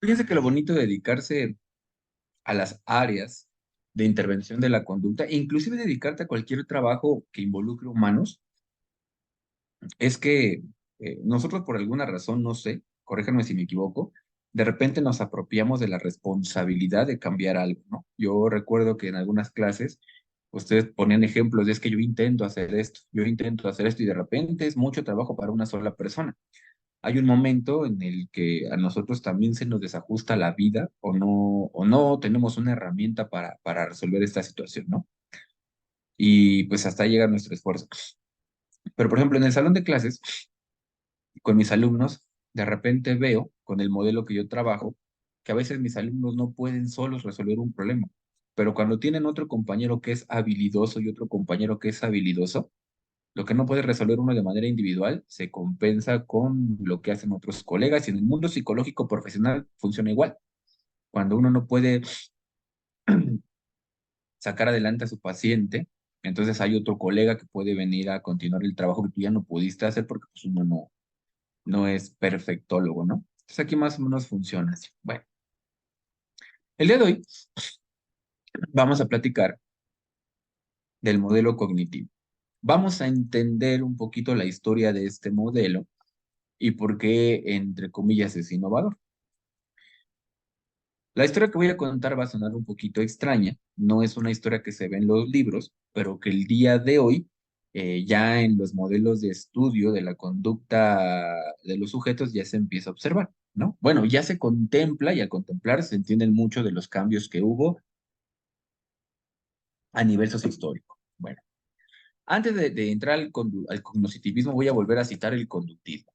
Fíjense que lo bonito de dedicarse a las áreas de intervención de la conducta, e inclusive dedicarte a cualquier trabajo que involucre humanos, es que nosotros por alguna razón, no sé, corríjanme si me equivoco, de repente nos apropiamos de la responsabilidad de cambiar algo, ¿no? Yo recuerdo que en algunas clases ustedes ponían ejemplos de es que yo intento hacer esto, yo intento hacer esto y de repente es mucho trabajo para una sola persona. Hay un momento en el que a nosotros también se nos desajusta la vida o no tenemos una herramienta para resolver esta situación, ¿no? Y pues hasta ahí llega nuestro esfuerzo. Pero por ejemplo, en el salón de clases, con mis alumnos, de repente veo con el modelo que yo trabajo que a veces mis alumnos no pueden solos resolver un problema, pero cuando tienen otro compañero que es habilidoso y otro compañero que es habilidoso, lo que no puede resolver uno de manera individual se compensa con lo que hacen otros colegas y en el mundo psicológico profesional funciona igual. Cuando uno no puede sacar adelante a su paciente, entonces hay otro colega que puede venir a continuar el trabajo que tú ya no pudiste hacer porque pues, uno no es perfectólogo, ¿no? Entonces aquí más o menos funciona así. Bueno, el día de hoy vamos a platicar del modelo cognitivo. Vamos a entender un poquito la historia de este modelo y por qué, entre comillas, es innovador. La historia que voy a contar va a sonar un poquito extraña, no es una historia que se ve en los libros, pero que el día de hoy, ya en los modelos de estudio de la conducta de los sujetos, ya se empieza a observar, ¿no? Bueno, ya se contempla y al contemplar se entienden mucho de los cambios que hubo a nivel sociohistórico. Bueno, antes de entrar al cognitivismo, voy a volver a citar el conductismo.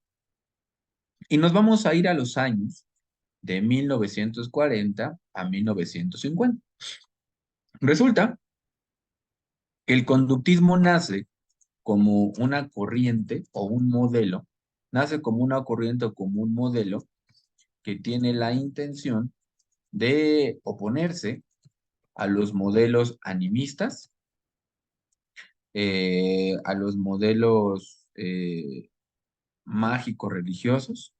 Y nos vamos a ir a los años de 1940 a 1950. Resulta que el conductismo nace como una corriente o un modelo, nace como una corriente o como un modelo que tiene la intención de oponerse a los modelos animistas, a los modelos mágicos religiosos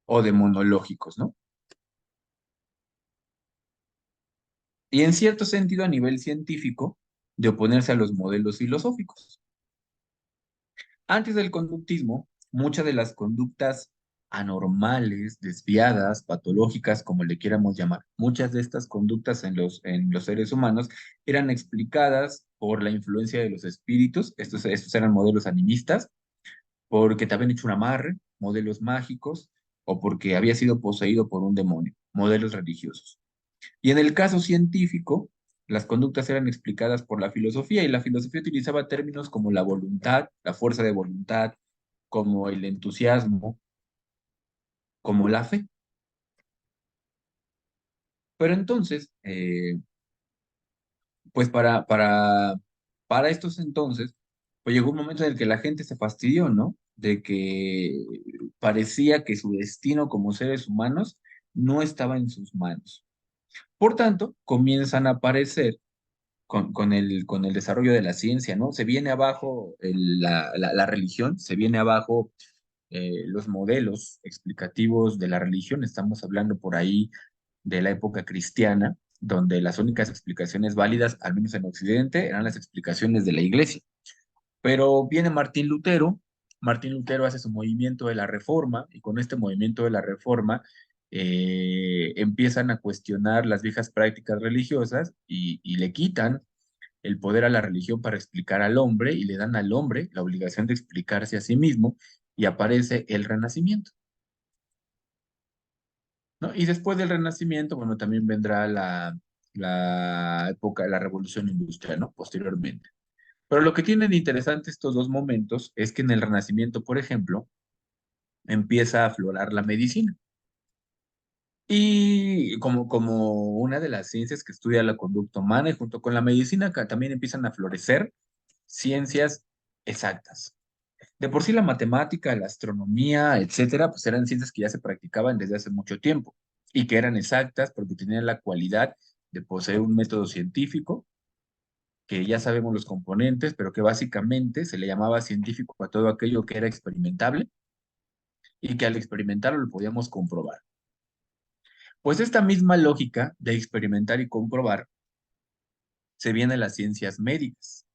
o demonológicos, ¿no? Y en cierto sentido, a nivel científico, de oponerse a los modelos filosóficos. Antes del conductismo, muchas de las conductas anormales, desviadas, patológicas, como le quieramos llamar, muchas de estas conductas en los seres humanos eran explicadas por la influencia de los espíritus, estos eran modelos animistas, porque te habían hecho un amarre, modelos mágicos, o porque había sido poseído por un demonio, modelos religiosos. Y en el caso científico, las conductas eran explicadas por la filosofía y la filosofía utilizaba términos como la voluntad, la fuerza de voluntad, como el entusiasmo, como la fe. Pero entonces, pues para estos entonces, pues llegó un momento en el que la gente se fastidió, ¿no? De que parecía que su destino como seres humanos no estaba en sus manos. Por tanto, comienzan a aparecer con el desarrollo de la ciencia, ¿no? Se viene abajo la religión, se viene abajo los modelos explicativos de la religión, estamos hablando por ahí de la época cristiana, donde las únicas explicaciones válidas, al menos en Occidente, eran las explicaciones de la iglesia. Pero viene Martín Lutero hace su movimiento de la Reforma, y con este movimiento de la Reforma empiezan a cuestionar las viejas prácticas religiosas y le quitan el poder a la religión para explicar al hombre y le dan al hombre la obligación de explicarse a sí mismo y aparece el Renacimiento, ¿no? Y después del Renacimiento, bueno, también vendrá la época de la Revolución Industrial, ¿no? Posteriormente. Pero lo que tienen de interesante estos dos momentos es que en el Renacimiento, por ejemplo, empieza a aflorar la medicina. Y como una de las ciencias que estudia la conducta humana y junto con la medicina también empiezan a florecer ciencias exactas. De por sí la matemática, la astronomía, etcétera, pues eran ciencias que ya se practicaban desde hace mucho tiempo y que eran exactas porque tenían la cualidad de poseer un método científico, que ya sabemos los componentes, pero que básicamente se le llamaba científico a todo aquello que era experimentable y que al experimentarlo lo podíamos comprobar. Pues esta misma lógica de experimentar y comprobar se viene a las ciencias médicas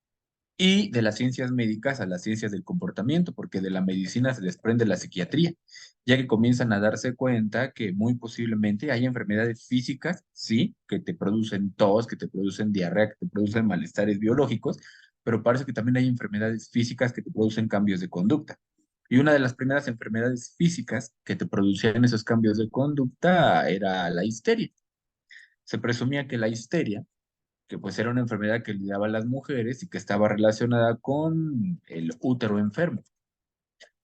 y de las ciencias médicas a las ciencias del comportamiento, porque de la medicina se desprende la psiquiatría, ya que comienzan a darse cuenta que muy posiblemente hay enfermedades físicas, sí, que te producen tos, que te producen diarrea, que te producen malestares biológicos, pero parece que también hay enfermedades físicas que te producen cambios de conducta. Y una de las primeras enfermedades físicas que te producían esos cambios de conducta era la histeria. Se presumía que la histeria, que pues era una enfermedad que lidiaba a las mujeres y que estaba relacionada con el útero enfermo.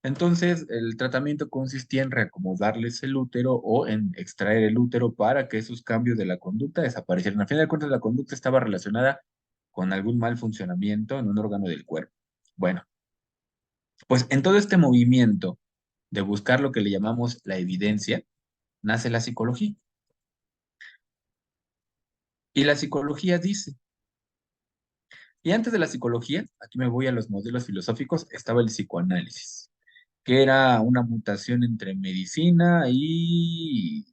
Entonces, el tratamiento consistía en reacomodarles el útero o en extraer el útero para que esos cambios de la conducta desaparecieran. Al final de cuentas, la conducta estaba relacionada con algún mal funcionamiento en un órgano del cuerpo. Bueno, pues en todo este movimiento de buscar lo que le llamamos la evidencia, nace la psicología. Y la psicología dice, y antes de la psicología, aquí me voy a los modelos filosóficos, estaba el psicoanálisis, que era una mutación entre medicina y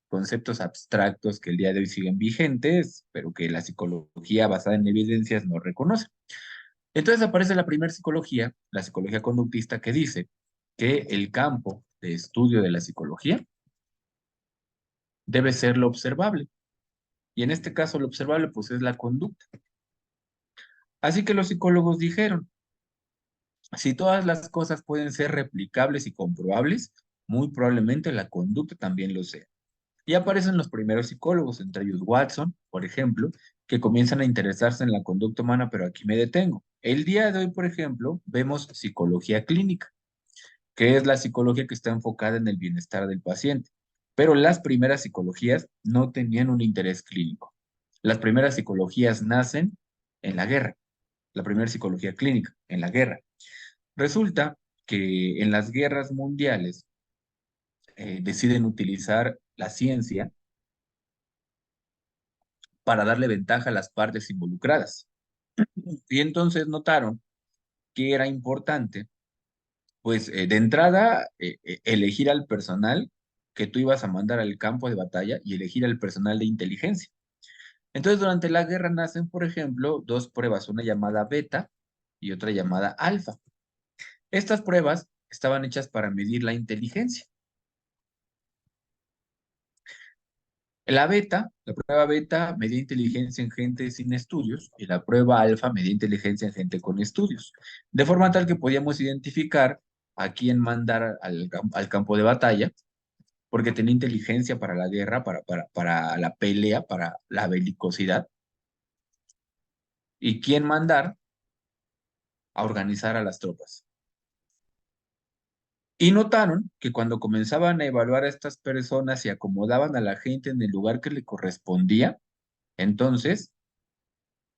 conceptos abstractos que el día de hoy siguen vigentes, pero que la psicología basada en evidencias no reconoce. Entonces aparece la primera psicología, la psicología conductista, que dice que el campo de estudio de la psicología debe ser lo observable. Y en este caso lo observable pues es la conducta. Así que los psicólogos dijeron, si todas las cosas pueden ser replicables y comprobables, muy probablemente la conducta también lo sea. Y aparecen los primeros psicólogos, entre ellos Watson, por ejemplo, que comienzan a interesarse en la conducta humana, pero aquí me detengo. El día de hoy, por ejemplo, vemos psicología clínica, que es la psicología que está enfocada en el bienestar del paciente. Pero las primeras psicologías no tenían un interés clínico. Las primeras psicologías nacen en la guerra, la primera psicología clínica, en la guerra. Resulta que en las guerras mundiales deciden utilizar la ciencia para darle ventaja a las partes involucradas. Y entonces notaron que era importante, pues de entrada, elegir al personal que tú ibas a mandar al campo de batalla y elegir al personal de inteligencia. Entonces, durante la guerra nacen, por ejemplo, dos pruebas, una llamada beta y otra llamada alfa. Estas pruebas estaban hechas para medir la inteligencia. La prueba beta medía inteligencia en gente sin estudios y la prueba alfa medía inteligencia en gente con estudios, de forma tal que podíamos identificar a quién mandar al campo de batalla, porque tenía inteligencia para la guerra, para la pelea, para la belicosidad, y quién mandar a organizar a las tropas. Y notaron que cuando comenzaban a evaluar a estas personas y acomodaban a la gente en el lugar que le correspondía, entonces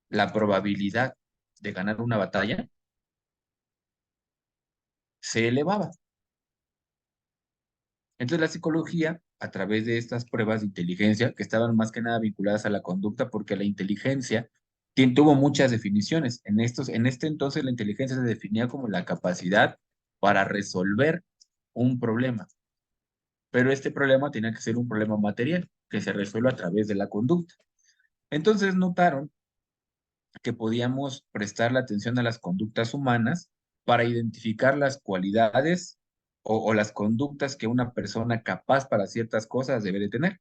la probabilidad de ganar una batalla se elevaba. Entonces la psicología, a través de estas pruebas de inteligencia, que estaban más que nada vinculadas a la conducta, porque la inteligencia tuvo muchas definiciones. En este entonces la inteligencia se definía como la capacidad para resolver un problema, pero este problema tenía que ser un problema material, que se resuelve a través de la conducta. Entonces notaron que podíamos prestarle atención a las conductas humanas para identificar las cualidades o las conductas que una persona capaz para ciertas cosas debe de tener.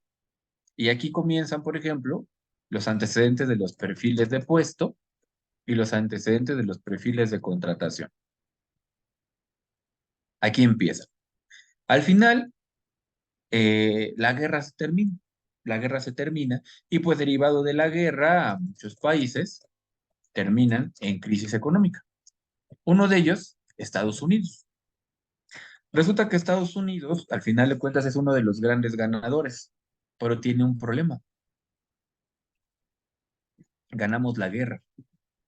Y aquí comienzan, por ejemplo, los antecedentes de los perfiles de puesto y los antecedentes de los perfiles de contratación. Aquí empieza. Al final, la guerra se termina. La guerra se termina y pues derivado de la guerra, muchos países terminan en crisis económica. Uno de ellos, Estados Unidos. Resulta que Estados Unidos, al final de cuentas, es uno de los grandes ganadores, pero tiene un problema. Ganamos la guerra,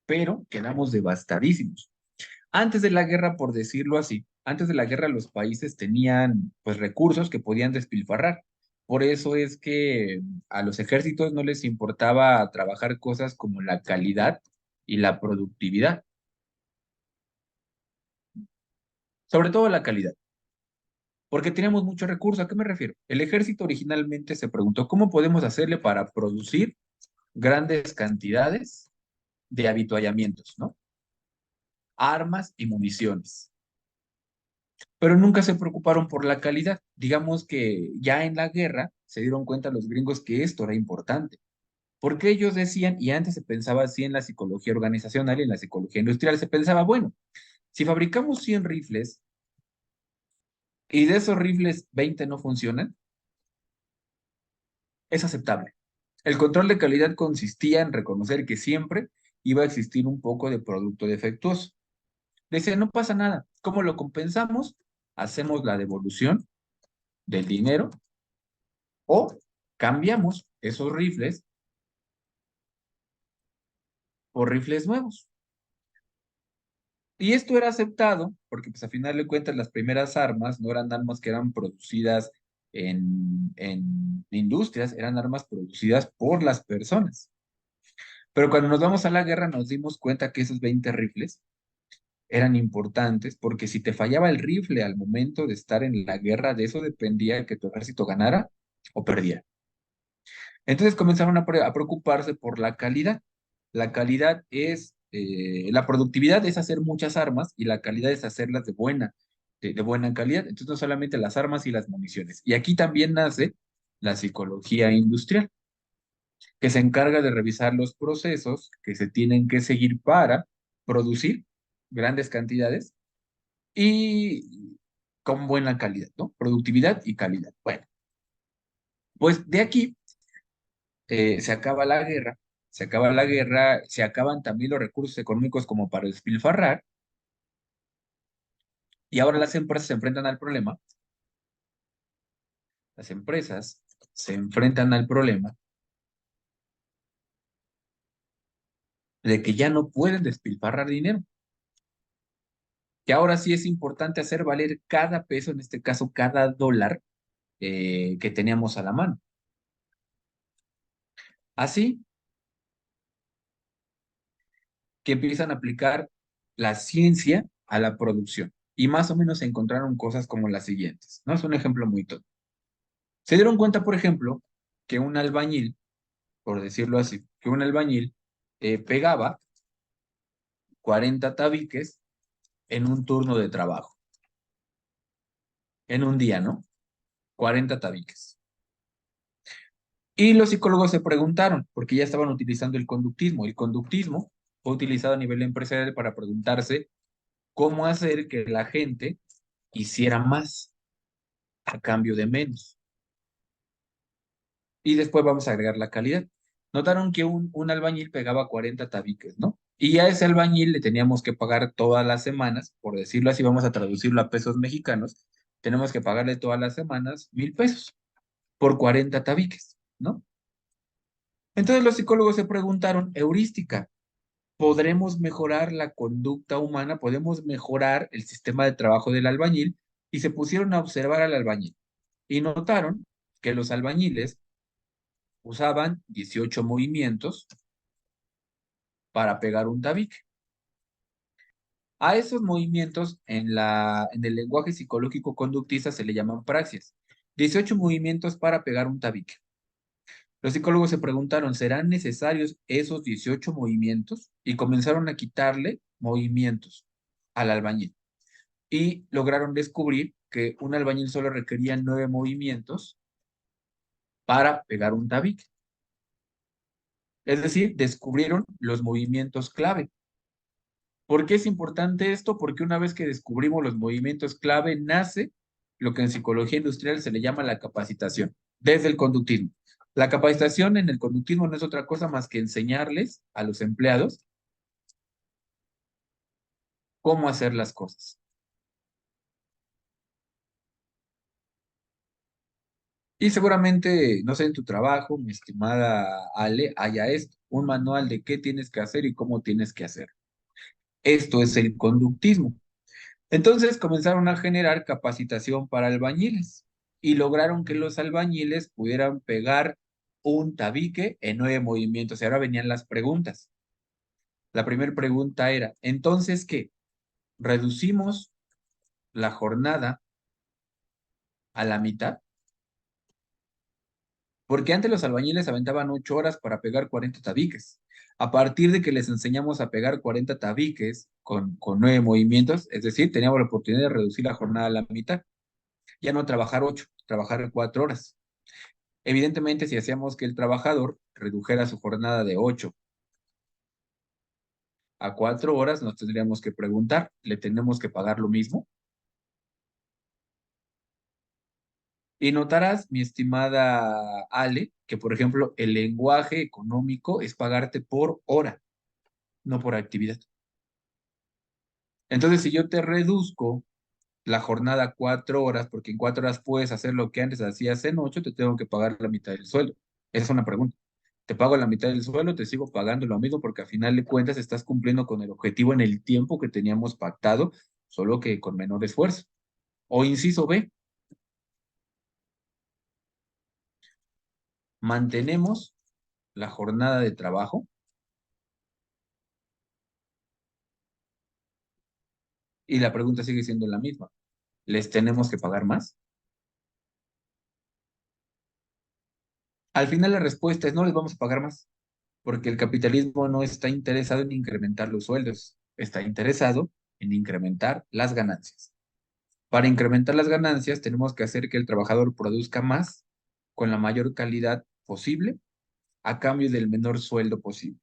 pero quedamos devastadísimos. Antes de la guerra, por decirlo así, antes de la guerra los países tenían pues recursos que podían despilfarrar. Por eso es que a los ejércitos no les importaba trabajar cosas como la calidad y la productividad, sobre todo la calidad. porque teníamos mucho recurso. ¿A qué me refiero? El ejército originalmente se preguntó, ¿cómo podemos hacerle para producir grandes cantidades de avituallamientos, ¿no? Armas y municiones. Pero nunca se preocuparon por la calidad. Digamos que ya en la guerra se dieron cuenta los gringos que esto era importante, porque ellos decían, y antes se pensaba así en la psicología organizacional y en la psicología industrial, se pensaba, bueno, si fabricamos 100 rifles y de esos rifles 20 no funcionan, es aceptable. El control de calidad consistía en reconocer que siempre iba a existir un poco de producto defectuoso. Decía, no pasa nada. ¿Cómo lo compensamos? Hacemos la devolución del dinero o cambiamos esos rifles por rifles nuevos. Y esto era aceptado porque, pues, a final de cuentas, las primeras armas no eran armas que eran producidas en industrias, eran armas producidas por las personas. Pero cuando nos vamos a la guerra nos dimos cuenta que esos 20 rifles eran importantes porque si te fallaba el rifle al momento de estar en la guerra, de eso dependía que tu ejército ganara o perdiera. Entonces comenzaron a preocuparse por la calidad. La calidad es, la productividad es hacer muchas armas y la calidad es hacerlas de buena calidad. Entonces no solamente las armas y las municiones. Y aquí también nace la psicología industrial, que se encarga de revisar los procesos que se tienen que seguir para producir grandes cantidades y con buena calidad, ¿no? Productividad y calidad. Bueno, pues de aquí se acaba la guerra, se acaban también los recursos económicos como para despilfarrar, y ahora las empresas se enfrentan al problema, las empresas se enfrentan al problema de que ya no pueden despilfarrar dinero, que ahora sí es importante hacer valer cada peso, en este caso cada dólar que teníamos a la mano. Así que empiezan a aplicar la ciencia a la producción. Y más o menos se encontraron cosas como las siguientes, ¿no? Es un ejemplo muy tonto. Se dieron cuenta, por ejemplo, que un albañil, por decirlo así, que un albañil pegaba 40 tabiques en un turno de trabajo, en un día, ¿no? 40 tabiques. Y los psicólogos se preguntaron, porque ya estaban utilizando el conductismo. El conductismo fue utilizado a nivel empresarial para preguntarse cómo hacer que la gente hiciera más a cambio de menos. Y después vamos a agregar la calidad. Notaron que un albañil pegaba 40 tabiques, ¿no? Y a ese albañil le teníamos que pagar todas las semanas, por decirlo así, vamos a traducirlo a pesos mexicanos, tenemos que pagarle todas las semanas 1,000 pesos por 40 tabiques, ¿no? Entonces los psicólogos se preguntaron, heurística, ¿podremos mejorar la conducta humana? ¿Podemos mejorar el sistema de trabajo del albañil? Y se pusieron a observar al albañil y notaron que los albañiles usaban 18 movimientos para pegar un tabique. A esos movimientos en el lenguaje psicológico conductista se le llaman praxias. 18 movimientos para pegar un tabique. Los psicólogos se preguntaron, ¿serán necesarios esos 18 movimientos? Y comenzaron a quitarle movimientos al albañil. Y lograron descubrir que un albañil solo requería 9 movimientos para pegar un tabique. Es decir, descubrieron los movimientos clave. ¿Por qué es importante esto? Porque una vez que descubrimos los movimientos clave, nace lo que en psicología industrial se le llama la capacitación, desde el conductismo. La capacitación en el conductismo no es otra cosa más que enseñarles a los empleados cómo hacer las cosas. Y seguramente, no sé, en tu trabajo, mi estimada Ale, haya esto, un manual de qué tienes que hacer y cómo tienes que hacer. Esto es el conductismo. Entonces comenzaron a generar capacitación para albañiles y lograron que los albañiles pudieran pegar un tabique en 9 movimientos. Y ahora venían las preguntas. La primera pregunta era, ¿entonces qué? ¿Reducimos la jornada a la mitad, porque antes los albañiles aventaban 8 horas para pegar 40 tabiques. A partir de que les enseñamos a pegar 40 tabiques con 9 movimientos, es decir, teníamos la oportunidad de reducir la jornada a la mitad. Ya no trabajar 8, trabajar 4 horas. Evidentemente, si hacíamos que el trabajador redujera su jornada de 8 a 4 horas, nos tendríamos que preguntar, ¿le tenemos que pagar lo mismo? Y notarás, mi estimada Ale, que por ejemplo el lenguaje económico es pagarte por hora, no por actividad. Entonces, si yo te reduzco la jornada a 4 horas, porque en 4 horas puedes hacer lo que antes hacías en 8, te tengo que pagar la mitad del sueldo. Esa es una pregunta. Te pago la mitad del sueldo, te sigo pagando lo mismo, porque a final de cuentas estás cumpliendo con el objetivo en el tiempo que teníamos pactado, solo que con menor esfuerzo. O inciso B, mantenemos la jornada de trabajo y la pregunta sigue siendo la misma. ¿Les tenemos que pagar más? Al final la respuesta es no les vamos a pagar más, porque el capitalismo no está interesado en incrementar los sueldos, está interesado en incrementar las ganancias. Para incrementar las ganancias tenemos que hacer que el trabajador produzca más con la mayor calidad posible a cambio del menor sueldo posible.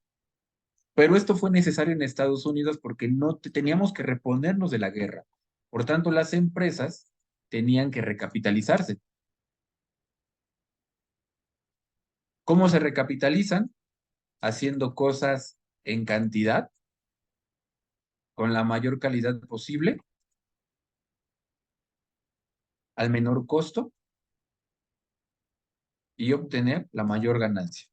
Pero esto fue necesario en Estados Unidos porque no teníamos que reponernos de la guerra. Por tanto, las empresas tenían que recapitalizarse. ¿Cómo se recapitalizan? Haciendo cosas en cantidad, con la mayor calidad posible, al menor costo y obtener la mayor ganancia.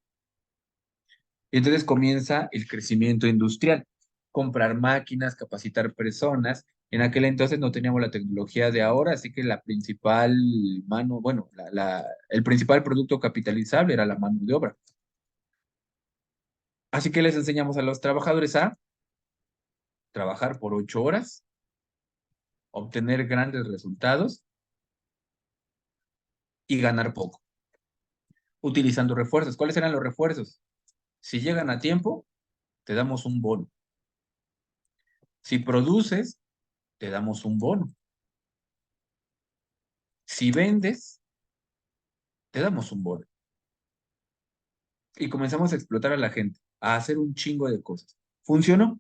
Y entonces comienza el crecimiento industrial, comprar máquinas, capacitar personas. En aquel entonces no teníamos la tecnología de ahora, así que la principal mano, bueno, el principal producto capitalizable era la mano de obra. Así que les enseñamos a los trabajadores a trabajar por 8 horas, obtener grandes resultados y ganar poco, utilizando refuerzos. ¿Cuáles eran los refuerzos? Si llegan a tiempo, te damos un bono. Si produces, te damos un bono. Si vendes, te damos un bono. Y comenzamos a explotar a la gente, a hacer un chingo de cosas. Funcionó,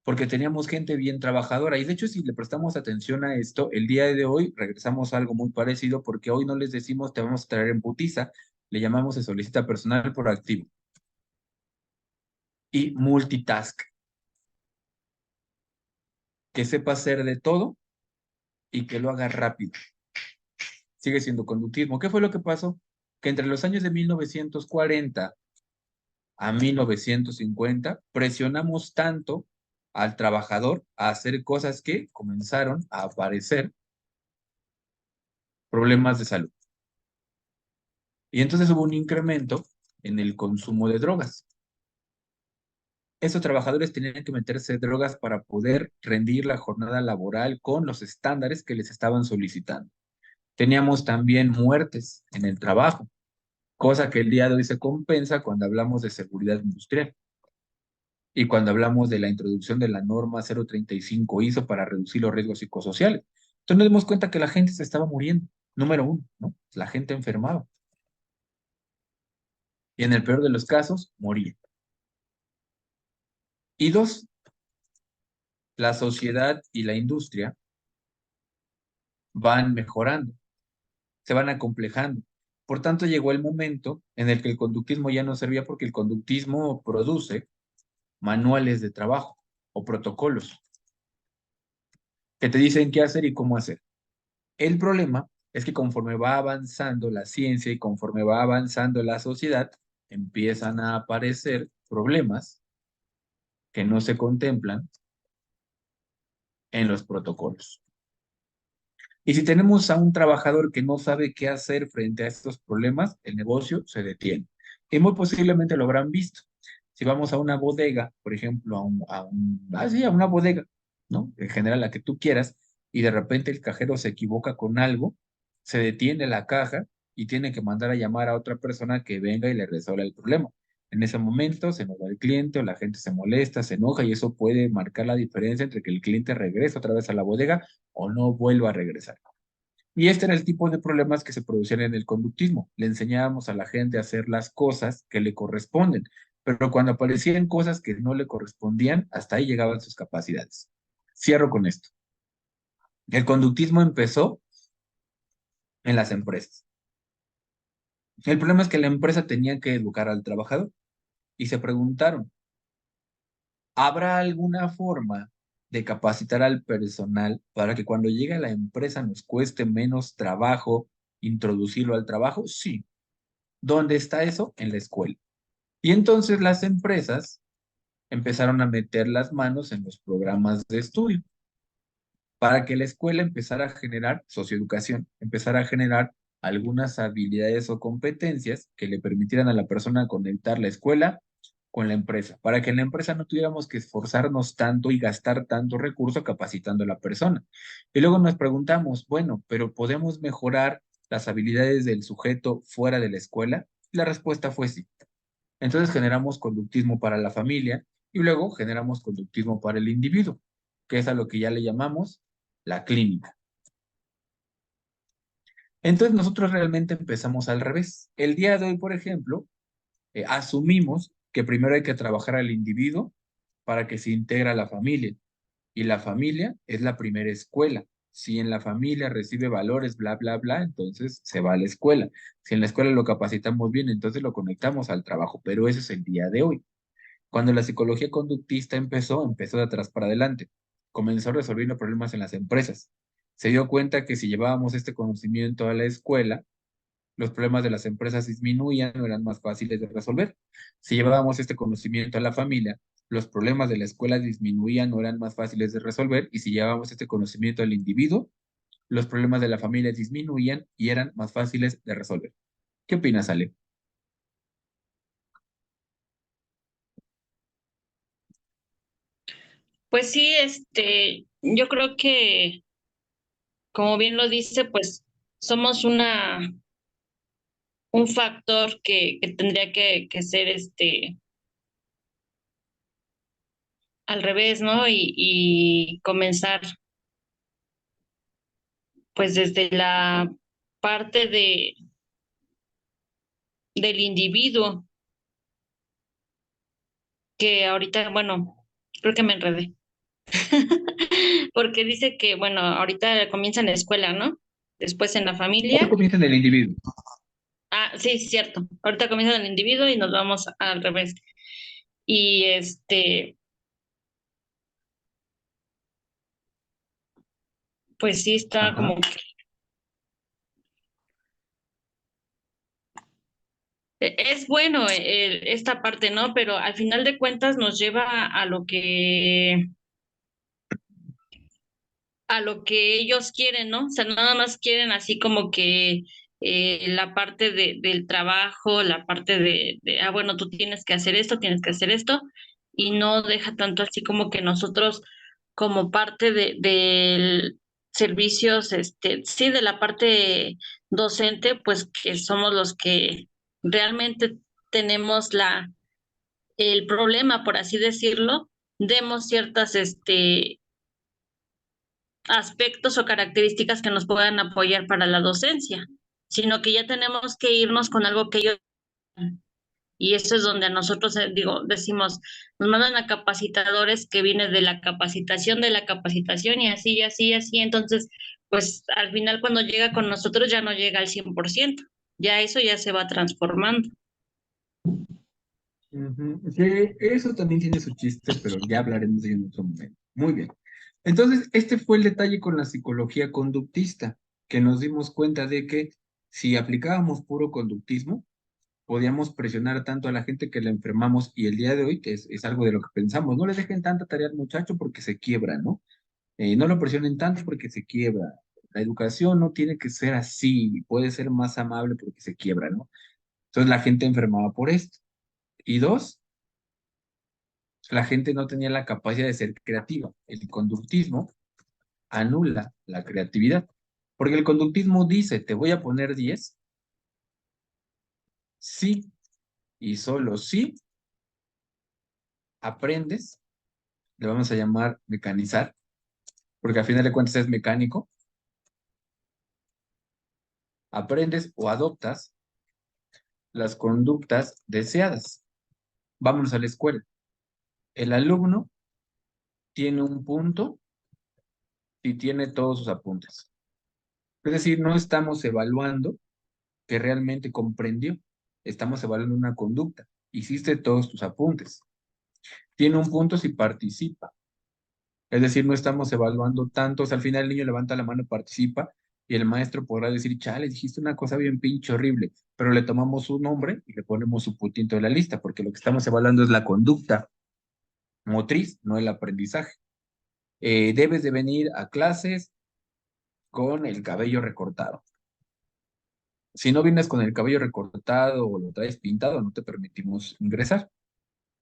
porque teníamos gente bien trabajadora. Y de hecho, si le prestamos atención a esto, el día de hoy regresamos a algo muy parecido, porque hoy no les decimos te vamos a traer en putiza, le llamamos se solicita personal proactivo. Y multitask, que sepa hacer de todo y que lo haga rápido. Sigue siendo conductismo. ¿Qué fue lo que pasó? Que entre los años de 1940 a 1950 presionamos tanto al trabajador a hacer cosas que comenzaron a aparecer problemas de salud. Y entonces hubo un incremento en el consumo de drogas. Esos trabajadores tenían que meterse drogas para poder rendir la jornada laboral con los estándares que les estaban solicitando. Teníamos también muertes en el trabajo, cosa que el día de hoy se compensa cuando hablamos de seguridad industrial y cuando hablamos de la introducción de la norma 035 ISO para reducir los riesgos psicosociales. Entonces nos dimos cuenta que la gente se estaba muriendo, número uno, ¿no? La gente enfermaba y en el peor de los casos moría. Y dos, la sociedad y la industria van mejorando, se van acomplejando. Por tanto, llegó el momento en el que el conductismo ya no servía porque el conductismo produce manuales de trabajo o protocolos que te dicen qué hacer y cómo hacer. El problema es que conforme va avanzando la ciencia y conforme va avanzando la sociedad, empiezan a aparecer problemas que no se contemplan en los protocolos. Y si tenemos a un trabajador que no sabe qué hacer frente a estos problemas, el negocio se detiene. Y muy posiblemente lo habrán visto. Si vamos a una bodega, por ejemplo, sí, a una bodega, ¿no? En general, la que tú quieras, y de repente el cajero se equivoca con algo, se detiene la caja y tiene que mandar a llamar a otra persona que venga y le resuelva el problema. En ese momento se nos va el cliente o la gente se molesta, se enoja y eso puede marcar la diferencia entre que el cliente regrese otra vez a la bodega o no vuelva a regresar. Y este era el tipo de problemas que se producían en el conductismo. Le enseñábamos a la gente a hacer las cosas que le corresponden, pero cuando aparecían cosas que no le correspondían, hasta ahí llegaban sus capacidades. Cierro con esto. El conductismo empezó en las empresas. El problema es que la empresa tenía que educar al trabajador y se preguntaron, ¿habrá alguna forma de capacitar al personal para que cuando llegue a la empresa nos cueste menos trabajo introducirlo al trabajo? Sí. ¿Dónde está eso? En la escuela. Y entonces las empresas empezaron a meter las manos en los programas de estudio para que la escuela empezara a generar socioeducación, empezara a generar algunas habilidades o competencias que le permitieran a la persona conectar la escuela con la empresa, para que en la empresa no tuviéramos que esforzarnos tanto y gastar tanto recurso capacitando a la persona. Y luego nos preguntamos, bueno, pero ¿podemos mejorar las habilidades del sujeto fuera de la escuela? Y la respuesta fue sí. Entonces generamos conductismo para la familia y luego generamos conductismo para el individuo, que es a lo que ya le llamamos la clínica. Entonces nosotros realmente empezamos al revés. El día de hoy, por ejemplo, asumimos que primero hay que trabajar al individuo para que se integre a la familia. Y la familia es la primera escuela. Si en la familia recibe valores, bla, bla, bla, entonces se va a la escuela. Si en la escuela lo capacitamos bien, entonces lo conectamos al trabajo. Pero eso es el día de hoy. Cuando la psicología conductista empezó de atrás para adelante. Comenzó resolviendo problemas en las empresas. Se dio cuenta que si llevábamos este conocimiento a la escuela, los problemas de las empresas disminuían o eran más fáciles de resolver. Si llevábamos este conocimiento a la familia, los problemas de la escuela disminuían o eran más fáciles de resolver. Y si llevábamos este conocimiento al individuo, los problemas de la familia disminuían y eran más fáciles de resolver. ¿Qué opinas, Ale? Pues sí, yo creo que, como bien lo dice, pues somos un factor que tendría que ser al revés, ¿no? Y comenzar pues desde la parte del individuo, que ahorita, bueno, creo que me enredé. Porque dice que, bueno, ahorita comienza en la escuela, ¿no? Después en la Todo familia. comienza en el individuo. Ah, sí, cierto. Ahorita comienza en el individuo y nos vamos al revés. Y pues sí está como Ajá. es bueno esta parte, ¿no? Pero al final de cuentas nos lleva a lo que ellos quieren, ¿no? O sea, nada más quieren así como que la parte del trabajo, la parte bueno, tú tienes que hacer esto, tienes que hacer esto, y no deja tanto así como que nosotros, como parte del servicios, sí, de la parte docente, pues que somos los que realmente tenemos el problema, por así decirlo, demos ciertas, aspectos o características que nos puedan apoyar para la docencia, sino que ya tenemos que irnos con algo que ellos, y eso es donde nosotros, digo, decimos, nos mandan a capacitadores que viene de la capacitación y así, y así, y así, entonces, pues al final cuando llega con nosotros ya no llega al 100%, ya eso ya se va transformando. Ujú. Sí, eso también tiene su chiste, pero ya hablaremos de ello en otro momento. Muy bien. Entonces, este fue el detalle con la psicología conductista, que nos dimos cuenta de que si aplicábamos puro conductismo, podíamos presionar tanto a la gente que la enfermamos y el día de hoy, que es algo de lo que pensamos, no le dejen tanta tarea al muchacho porque se quiebra, ¿no? No lo presionen tanto porque se quiebra. La educación no tiene que ser así, puede ser más amable porque se quiebra, ¿no? Entonces la gente enfermaba por esto. Y dos, la gente no tenía la capacidad de ser creativa. El conductismo anula la creatividad. Porque el conductismo dice, te voy a poner 10 sí y solo sí aprendes, le vamos a llamar mecanizar, porque al final de cuentas es mecánico, aprendes o adoptas las conductas deseadas. Vámonos a la escuela. El alumno tiene un punto y tiene todos sus apuntes. Es decir, no estamos evaluando que realmente comprendió, estamos evaluando una conducta. Hiciste todos tus apuntes. Tiene un punto si participa. Es decir, no estamos evaluando tanto. O sea, al final el niño levanta la mano, participa, y el maestro podrá decir, chale, dijiste una cosa bien pinche horrible, pero le tomamos su nombre y le ponemos su puntito de la lista, porque lo que estamos evaluando es la conducta motriz, no el aprendizaje. Debes de venir a clases con el cabello recortado. Si no vienes con el cabello recortado o lo traes pintado, no te permitimos ingresar.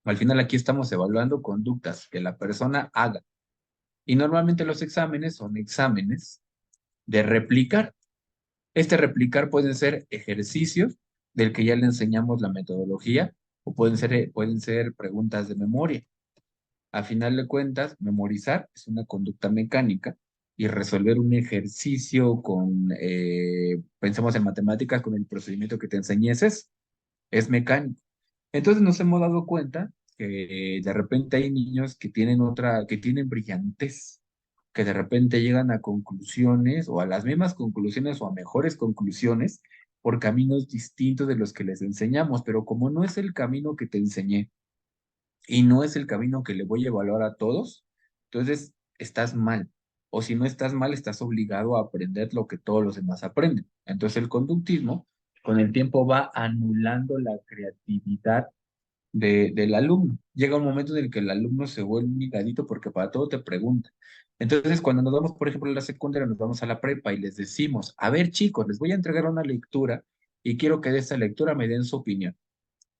Al final aquí estamos evaluando conductas que la persona haga. Y normalmente los exámenes son exámenes de replicar. Este replicar pueden ser ejercicios del que ya le enseñamos la metodología o pueden ser preguntas de memoria. A final de cuentas, memorizar es una conducta mecánica y resolver un ejercicio con, pensemos en matemáticas, con el procedimiento que te enseñé es mecánico. Entonces nos hemos dado cuenta que de repente hay niños que tienen brillantez, que de repente llegan a conclusiones o a las mismas conclusiones o a mejores conclusiones por caminos distintos de los que les enseñamos, pero como no es el camino que te enseñé y no es el camino que le voy a evaluar a todos, entonces estás mal. O si no estás mal, estás obligado a aprender lo que todos los demás aprenden. Entonces el conductismo con el tiempo va anulando la creatividad del alumno. Llega un momento en el que el alumno se vuelve un higadito porque para todo te pregunta. Entonces, cuando nos vamos, por ejemplo, a la secundaria, nos vamos a la prepa y les decimos, a ver chicos, les voy a entregar una lectura y quiero que de esta lectura me den su opinión.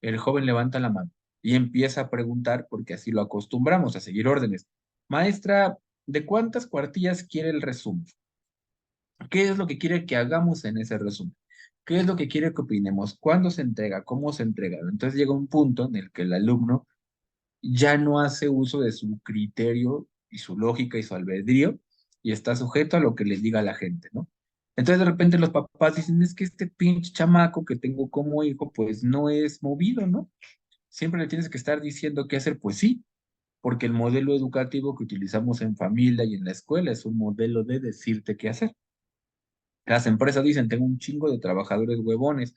El joven levanta la mano y empieza a preguntar porque así lo acostumbramos a seguir órdenes. Maestra, ¿de cuántas cuartillas quiere el resumen? ¿Qué es lo que quiere que hagamos en ese resumen? ¿Qué es lo que quiere que opinemos? ¿Cuándo se entrega? ¿Cómo se entrega? Entonces llega un punto en el que el alumno ya no hace uso de su criterio y su lógica y su albedrío y está sujeto a lo que le diga la gente, ¿no? Entonces de repente los papás dicen, es que este pinche chamaco que tengo como hijo, pues no es movido, ¿no? Siempre le tienes que estar diciendo qué hacer, pues sí, porque el modelo educativo que utilizamos en familia y en la escuela es un modelo de decirte qué hacer. Las empresas dicen, tengo un chingo de trabajadores huevones.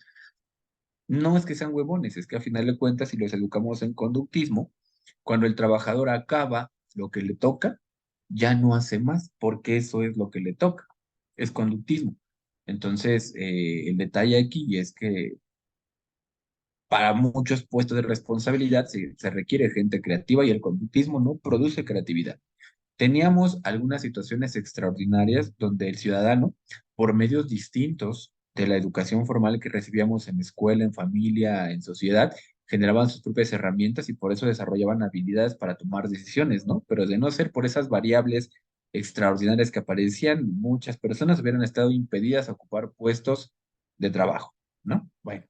No es que sean huevones, es que a final de cuentas, si los educamos en conductismo, cuando el trabajador acaba lo que le toca, ya no hace más, porque eso es lo que le toca, es conductismo. Entonces, el detalle aquí es que para muchos puestos de responsabilidad se requiere gente creativa y el conductismo no produce creatividad. Teníamos algunas situaciones extraordinarias donde el ciudadano, por medios distintos de la educación formal que recibíamos en escuela, en familia, en sociedad, generaban sus propias herramientas y por eso desarrollaban habilidades para tomar decisiones, ¿no? Pero de no ser por esas variables extraordinarias que aparecían, muchas personas hubieran estado impedidas a ocupar puestos de trabajo, ¿no? Bueno,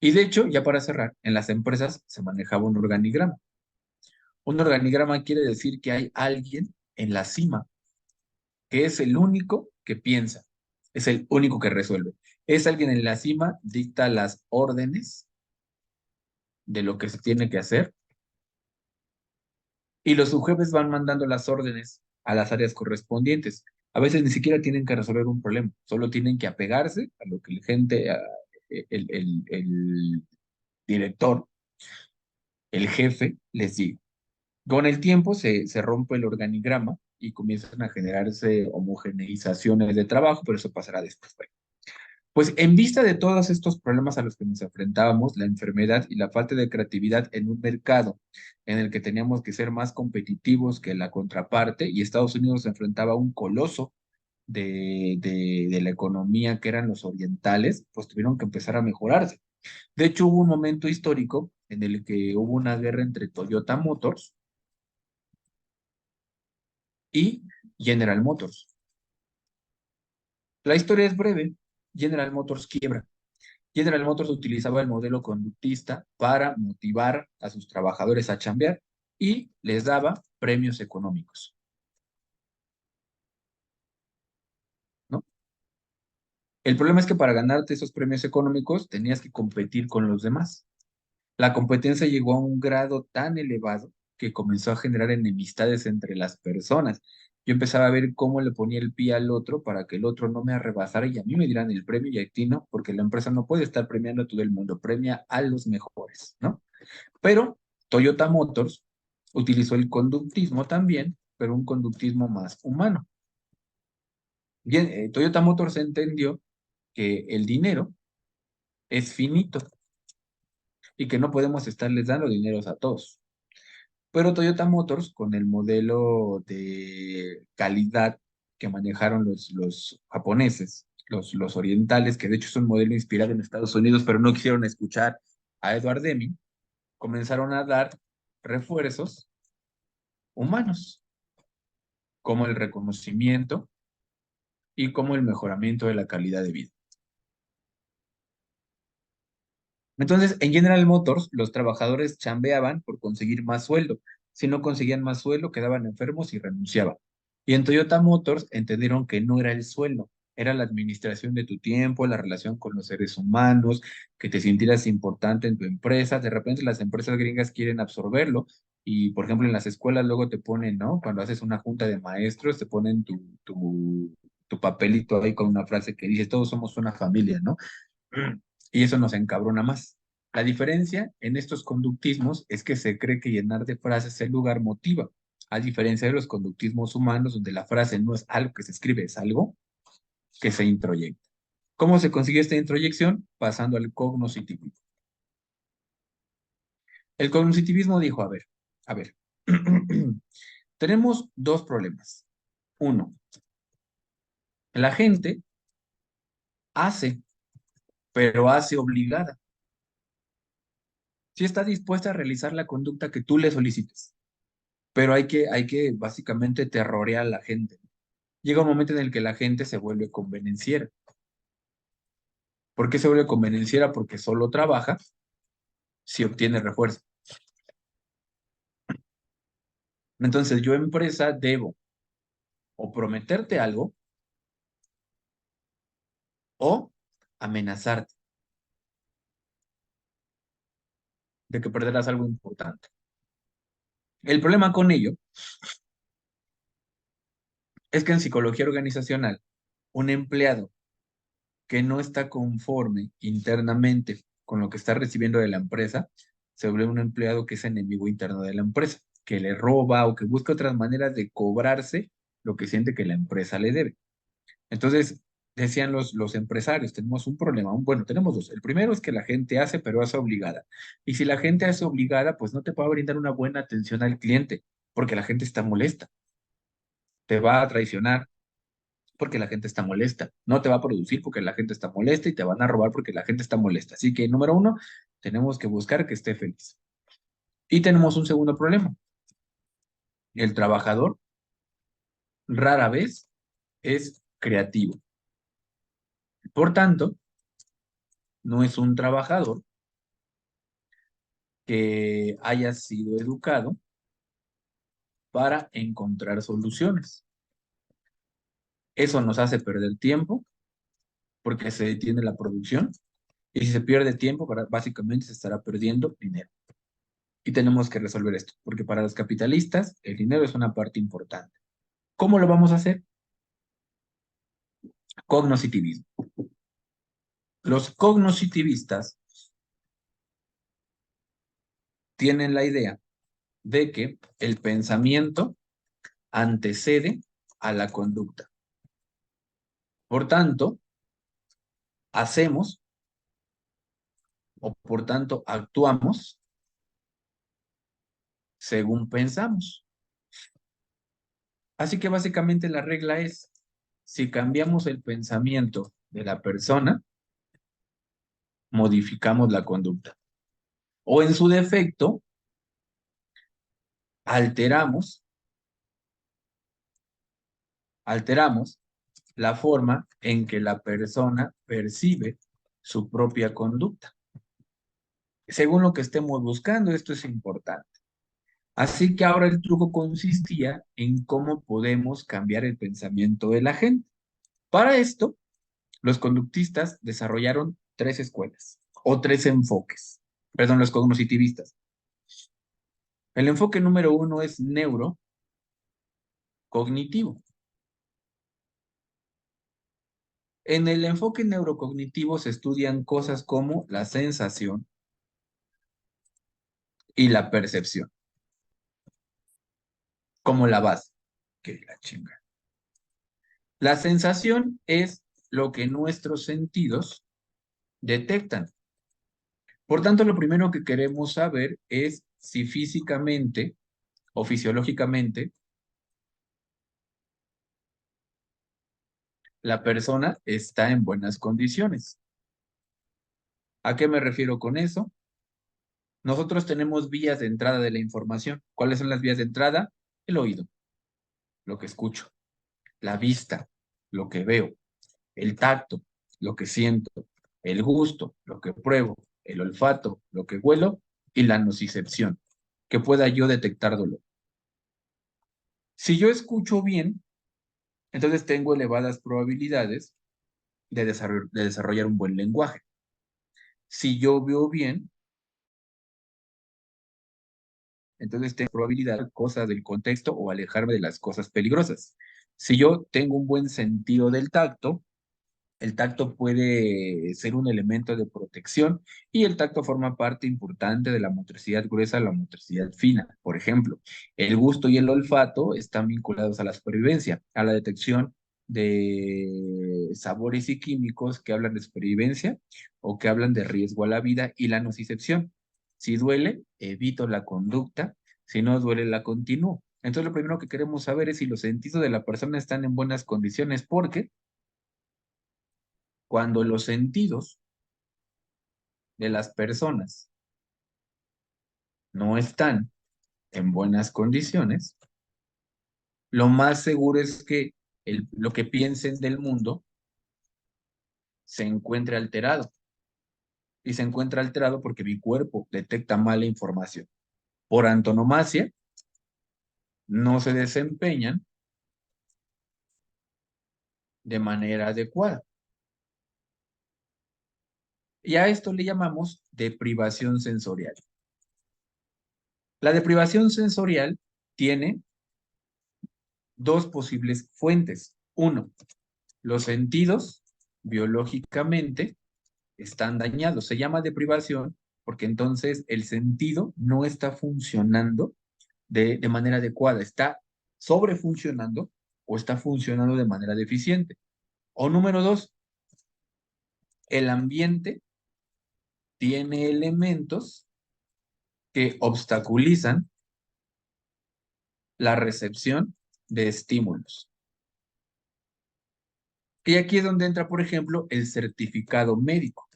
y de hecho, ya para cerrar, en las empresas se manejaba un organigrama. Un organigrama quiere decir que hay alguien en la cima que es el único que piensa, es el único que resuelve. Es alguien en la cima, dicta las órdenes de lo que se tiene que hacer y los subjefes van mandando las órdenes a las áreas correspondientes. A veces ni siquiera tienen que resolver un problema, solo tienen que apegarse a lo que el director, el jefe les diga. Con el tiempo se rompe el organigrama y comienzan a generarse homogeneizaciones de trabajo, pero eso pasará después. Bueno, pues en vista de todos estos problemas a los que nos enfrentábamos, la enfermedad y la falta de creatividad en un mercado en el que teníamos que ser más competitivos que la contraparte, y Estados Unidos se enfrentaba a un coloso de la economía que eran los orientales, pues tuvieron que empezar a mejorarse. De hecho, hubo un momento histórico en el que hubo una guerra entre Toyota Motors y General Motors. La historia es breve. General Motors quiebra. General Motors utilizaba el modelo conductista para motivar a sus trabajadores a chambear y les daba premios económicos, ¿no? El problema es que para ganarte esos premios económicos tenías que competir con los demás. La competencia llegó a un grado tan elevado que comenzó a generar enemistades entre las personas. Yo empezaba a ver cómo le ponía el pie al otro para que el otro no me arrebasara y a mí me dieran el premio y a ti no, porque la empresa no puede estar premiando a todo el mundo, premia a los mejores, ¿no? Pero Toyota Motors utilizó el conductismo también, pero un conductismo más humano. Bien, Toyota Motors entendió que el dinero es finito y que no podemos estarles dando dineros a todos. Pero Toyota Motors, con el modelo de calidad que manejaron los japoneses, los orientales, que de hecho es un modelo inspirado en Estados Unidos, pero no quisieron escuchar a Edward Deming, comenzaron a dar refuerzos humanos, como el reconocimiento y como el mejoramiento de la calidad de vida. Entonces, en General Motors, los trabajadores chambeaban por conseguir más sueldo. Si no conseguían más sueldo, quedaban enfermos y renunciaban. Y en Toyota Motors entendieron que no era el sueldo, era la administración de tu tiempo, la relación con los seres humanos, que te sintieras importante en tu empresa. De repente las empresas gringas quieren absorberlo y, por ejemplo, en las escuelas luego te ponen, ¿no? Cuando haces una junta de maestros, te ponen tu papelito ahí con una frase que dice, todos somos una familia, ¿no? Y eso nos encabrona más. La diferencia en estos conductismos es que se cree que llenar de frases el lugar motiva, a diferencia de los conductismos humanos, donde la frase no es algo que se escribe, es algo que se introyecta. ¿Cómo se consigue esta introyección? Pasando al cognoscitivismo. El cognoscitivismo dijo, a ver, tenemos dos problemas. Uno, la gente hace, pero hace obligada. Si está dispuesta a realizar la conducta que tú le solicites, pero hay que básicamente terrorear a la gente. Llega un momento en el que la gente se vuelve convenenciera. ¿Por qué se vuelve convenenciera? Porque solo trabaja si obtiene refuerzo. Entonces yo empresa debo o prometerte algo o amenazarte de que perderás algo importante. El problema con ello es que en psicología organizacional, un empleado que no está conforme internamente con lo que está recibiendo de la empresa, se vuelve un empleado que es enemigo interno de la empresa, que le roba o que busca otras maneras de cobrarse lo que siente que la empresa le debe. Entonces, decían los empresarios, tenemos un problema, bueno, tenemos dos. El primero es que la gente hace, pero hace obligada. Y si la gente hace obligada, pues no te va a brindar una buena atención al cliente, porque la gente está molesta, te va a traicionar, porque la gente está molesta. No te va a producir porque la gente está molesta y te van a robar porque la gente está molesta. Así que, número uno, tenemos que buscar que esté feliz. Y tenemos un segundo problema. El trabajador rara vez es creativo. Por tanto, no es un trabajador que haya sido educado para encontrar soluciones. Eso nos hace perder tiempo porque se detiene la producción y si se pierde tiempo, básicamente se estará perdiendo dinero. Y tenemos que resolver esto, porque para los capitalistas el dinero es una parte importante. ¿Cómo lo vamos a hacer? Cognoscitivismo. Los cognoscitivistas tienen la idea de que el pensamiento antecede a la conducta. Por tanto, hacemos o por tanto actuamos según pensamos. Así que básicamente la regla es, si cambiamos el pensamiento de la persona, modificamos la conducta. O en su defecto, alteramos la forma en que la persona percibe su propia conducta. Según lo que estemos buscando, esto es importante. Así que ahora el truco consistía en cómo podemos cambiar el pensamiento de la gente. Para esto, los conductistas desarrollaron tres escuelas o tres enfoques. Perdón, los cognitivistas. El enfoque número uno es neurocognitivo. En el enfoque neurocognitivo se estudian cosas como la sensación y la percepción, como la base. Que la chinga. La sensación es lo que nuestros sentidos detectan. Por tanto, lo primero que queremos saber es si físicamente o fisiológicamente la persona está en buenas condiciones. ¿A qué me refiero con eso? Nosotros tenemos vías de entrada de la información. ¿Cuáles son las vías de entrada? El oído, lo que escucho, la vista, lo que veo, el tacto, lo que siento, el gusto, lo que pruebo, el olfato, lo que huelo y la nocicepción, que pueda yo detectar dolor. Si yo escucho bien, entonces tengo elevadas probabilidades de desarrollar un buen lenguaje. Si yo veo bien, entonces tengo probabilidad de cosas del contexto o alejarme de las cosas peligrosas. Si yo tengo un buen sentido del tacto, el tacto puede ser un elemento de protección y el tacto forma parte importante de la motricidad gruesa, la motricidad fina. Por ejemplo, el gusto y el olfato están vinculados a la supervivencia, a la detección de sabores y químicos que hablan de supervivencia o que hablan de riesgo a la vida y la nocicepción. Si duele, evito la conducta; si no duele, la continúo. Entonces, lo primero que queremos saber es si los sentidos de la persona están en buenas condiciones, porque cuando los sentidos de las personas no están en buenas condiciones, lo más seguro es que lo que piensen del mundo se encuentre alterado. Y se encuentra alterado porque mi cuerpo detecta mala información. Por antonomasia, no se desempeñan de manera adecuada. Y a esto le llamamos deprivación sensorial. La deprivación sensorial tiene dos posibles fuentes. Uno, los sentidos biológicamente están dañados. Se llama deprivación porque entonces el sentido no está funcionando de manera adecuada, está sobrefuncionando o está funcionando de manera deficiente. O número dos, el ambiente tiene elementos que obstaculizan la recepción de estímulos. Y aquí es donde entra, por ejemplo, el certificado médico.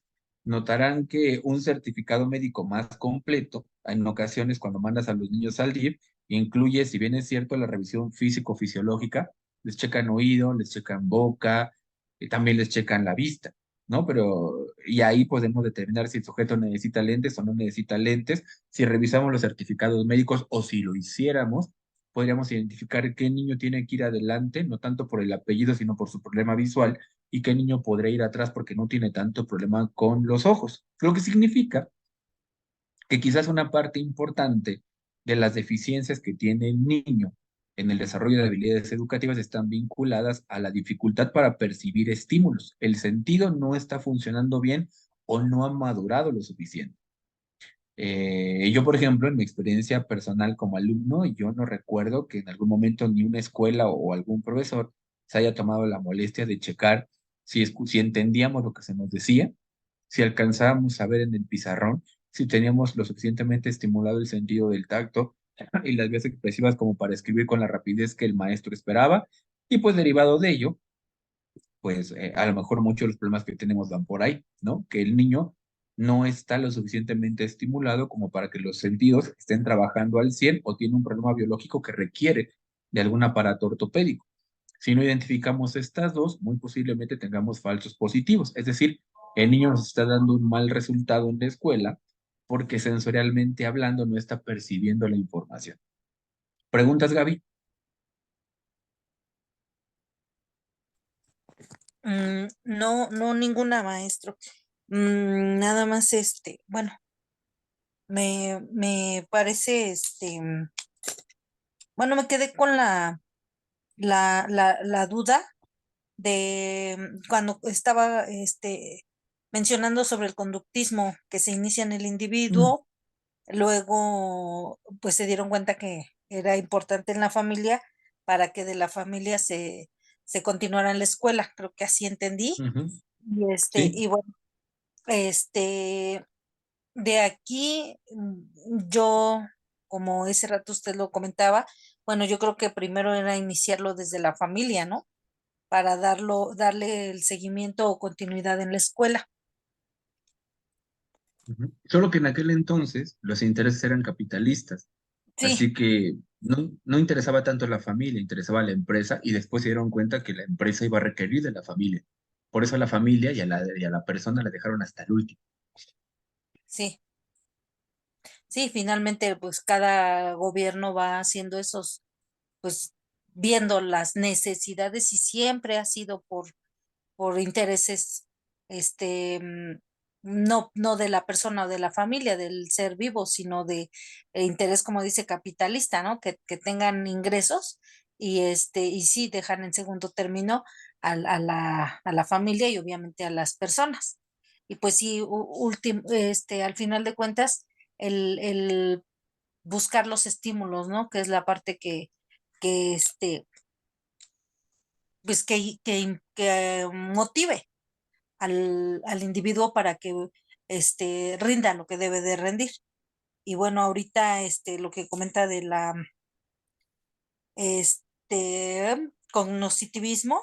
Notarán que un certificado médico más completo, en ocasiones cuando mandas a los niños al DIF, incluye, si bien es cierto, la revisión físico-fisiológica, les checan oído, les checan boca, y también les checan la vista, ¿no? Pero, y ahí podemos determinar si el sujeto necesita lentes o no necesita lentes. Si revisamos los certificados médicos o si lo hiciéramos, podríamos identificar qué niño tiene que ir adelante, no tanto por el apellido, sino por su problema visual, y qué niño podría ir atrás porque no tiene tanto problema con los ojos. Lo que significa que quizás una parte importante de las deficiencias que tiene el niño en el desarrollo de habilidades educativas están vinculadas a la dificultad para percibir estímulos. El sentido no está funcionando bien o no ha madurado lo suficiente. Yo, por ejemplo, en mi experiencia personal como alumno, yo no recuerdo que en algún momento ni una escuela o algún profesor se haya tomado la molestia de checar si entendíamos lo que se nos decía, si alcanzábamos a ver en el pizarrón, si teníamos lo suficientemente estimulado el sentido del tacto y las vías expresivas como para escribir con la rapidez que el maestro esperaba. Y pues derivado de ello, pues a lo mejor muchos de los problemas que tenemos van por ahí, ¿no? Que el niño no está lo suficientemente estimulado como para que los sentidos estén trabajando al 100 o tiene un problema biológico que requiere de algún aparato ortopédico. Si no identificamos estas dos, muy posiblemente tengamos falsos positivos. Es decir, el niño nos está dando un mal resultado en la escuela porque sensorialmente hablando no está percibiendo la información. ¿Preguntas, Gaby? No, no ninguna, maestro. Nada más bueno, me parece bueno, me quedé con la duda de cuando estaba mencionando sobre el conductismo que se inicia en el Mm. individuo, luego pues se dieron cuenta que era importante en la familia para que de la familia se continuara en la escuela, creo que así entendí. Ujú. Y Sí. bueno, este, de aquí yo, como ese rato usted lo comentaba, bueno, yo creo que primero era iniciarlo desde la familia, ¿no? Para darle el seguimiento o continuidad en la escuela. Ujú. Solo que en aquel entonces los intereses eran capitalistas, Sí, así que no interesaba tanto la familia, interesaba la empresa y después se dieron cuenta que la empresa iba a requerir de la familia. Por eso a la familia y a la persona la dejaron hasta el último. sí, sí, finalmente pues cada gobierno va haciendo esos, pues viendo las necesidades y siempre ha sido por intereses, este, mm, no de la persona o de la familia, del ser vivo, sino de interés, como dice, capitalista, ¿no? Que tengan ingresos y sí dejan en segundo término a la familia y obviamente a las personas. Y pues sí, al final de cuentas, el buscar los estímulos, ¿no? Que es la parte que pues que motive al individuo para que rinda lo que debe de rendir. Y bueno, ahorita lo que comenta de la cognoscitivismo,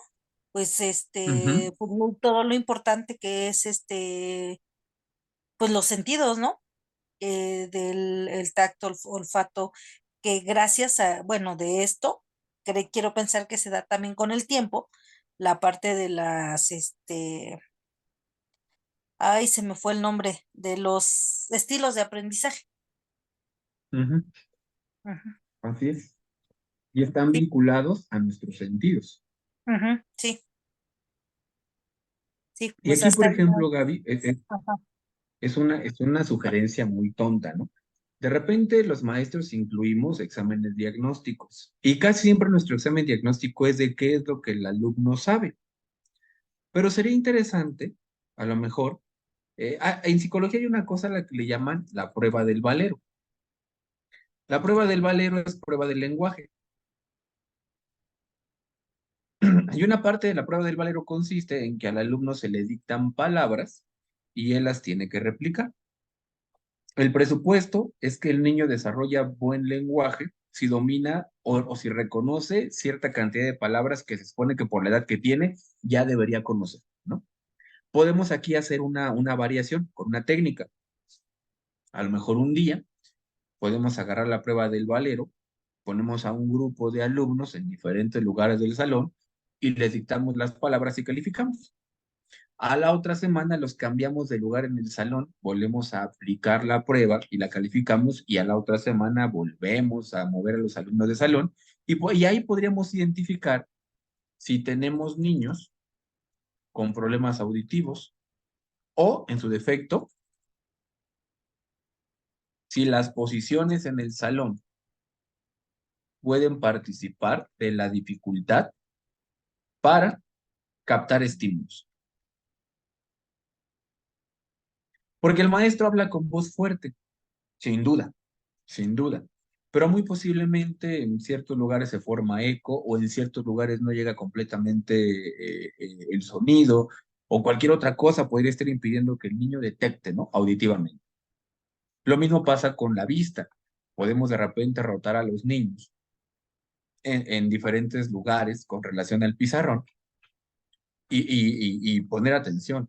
pues Ujú, pues, todo lo importante que es pues los sentidos, ¿no? Del el tacto, olfato, que gracias a, bueno, de esto, quiero pensar que se da también con el tiempo, la parte de las, ay, se me fue el nombre, de los estilos de aprendizaje. ujú. Ujú, Así es. Y están sí, vinculados a nuestros sentidos. ujú, sí, sí, Y pues aquí, hasta por ahí. ejemplo, Gaby, Ajá, es una sugerencia muy tonta, ¿no? De repente los maestros incluimos exámenes diagnósticos y casi siempre nuestro examen diagnóstico es de qué es lo que el alumno sabe. Pero sería interesante, a lo mejor, en psicología hay una cosa a la que le llaman la prueba del valero. La prueba del valero es prueba del lenguaje. Y una parte de la prueba del valero consiste en que al alumno se le dictan palabras y él las tiene que replicar. El presupuesto es que el niño desarrolla buen lenguaje si domina o si reconoce cierta cantidad de palabras que se supone que por la edad que tiene ya debería conocer, ¿no? Podemos aquí hacer una variación con una técnica. A lo mejor un día podemos agarrar la prueba del valero, ponemos a un grupo de alumnos en diferentes lugares del salón y les dictamos las palabras y calificamos. A la otra semana los cambiamos de lugar en el salón, volvemos a aplicar la prueba y la calificamos y a la otra semana volvemos a mover a los alumnos de salón y ahí podríamos identificar si tenemos niños con problemas auditivos o, en su defecto, si las posiciones en el salón pueden participar de la dificultad para captar estímulos. Porque el maestro habla con voz fuerte, sin duda, sin duda. Pero muy posiblemente en ciertos lugares se forma eco o en ciertos lugares no llega completamente el sonido o cualquier otra cosa podría estar impidiendo que el niño detecte, ¿no? Auditivamente. Lo mismo pasa con la vista. Podemos de repente rotar a los niños en diferentes lugares con relación al pizarrón y poner atención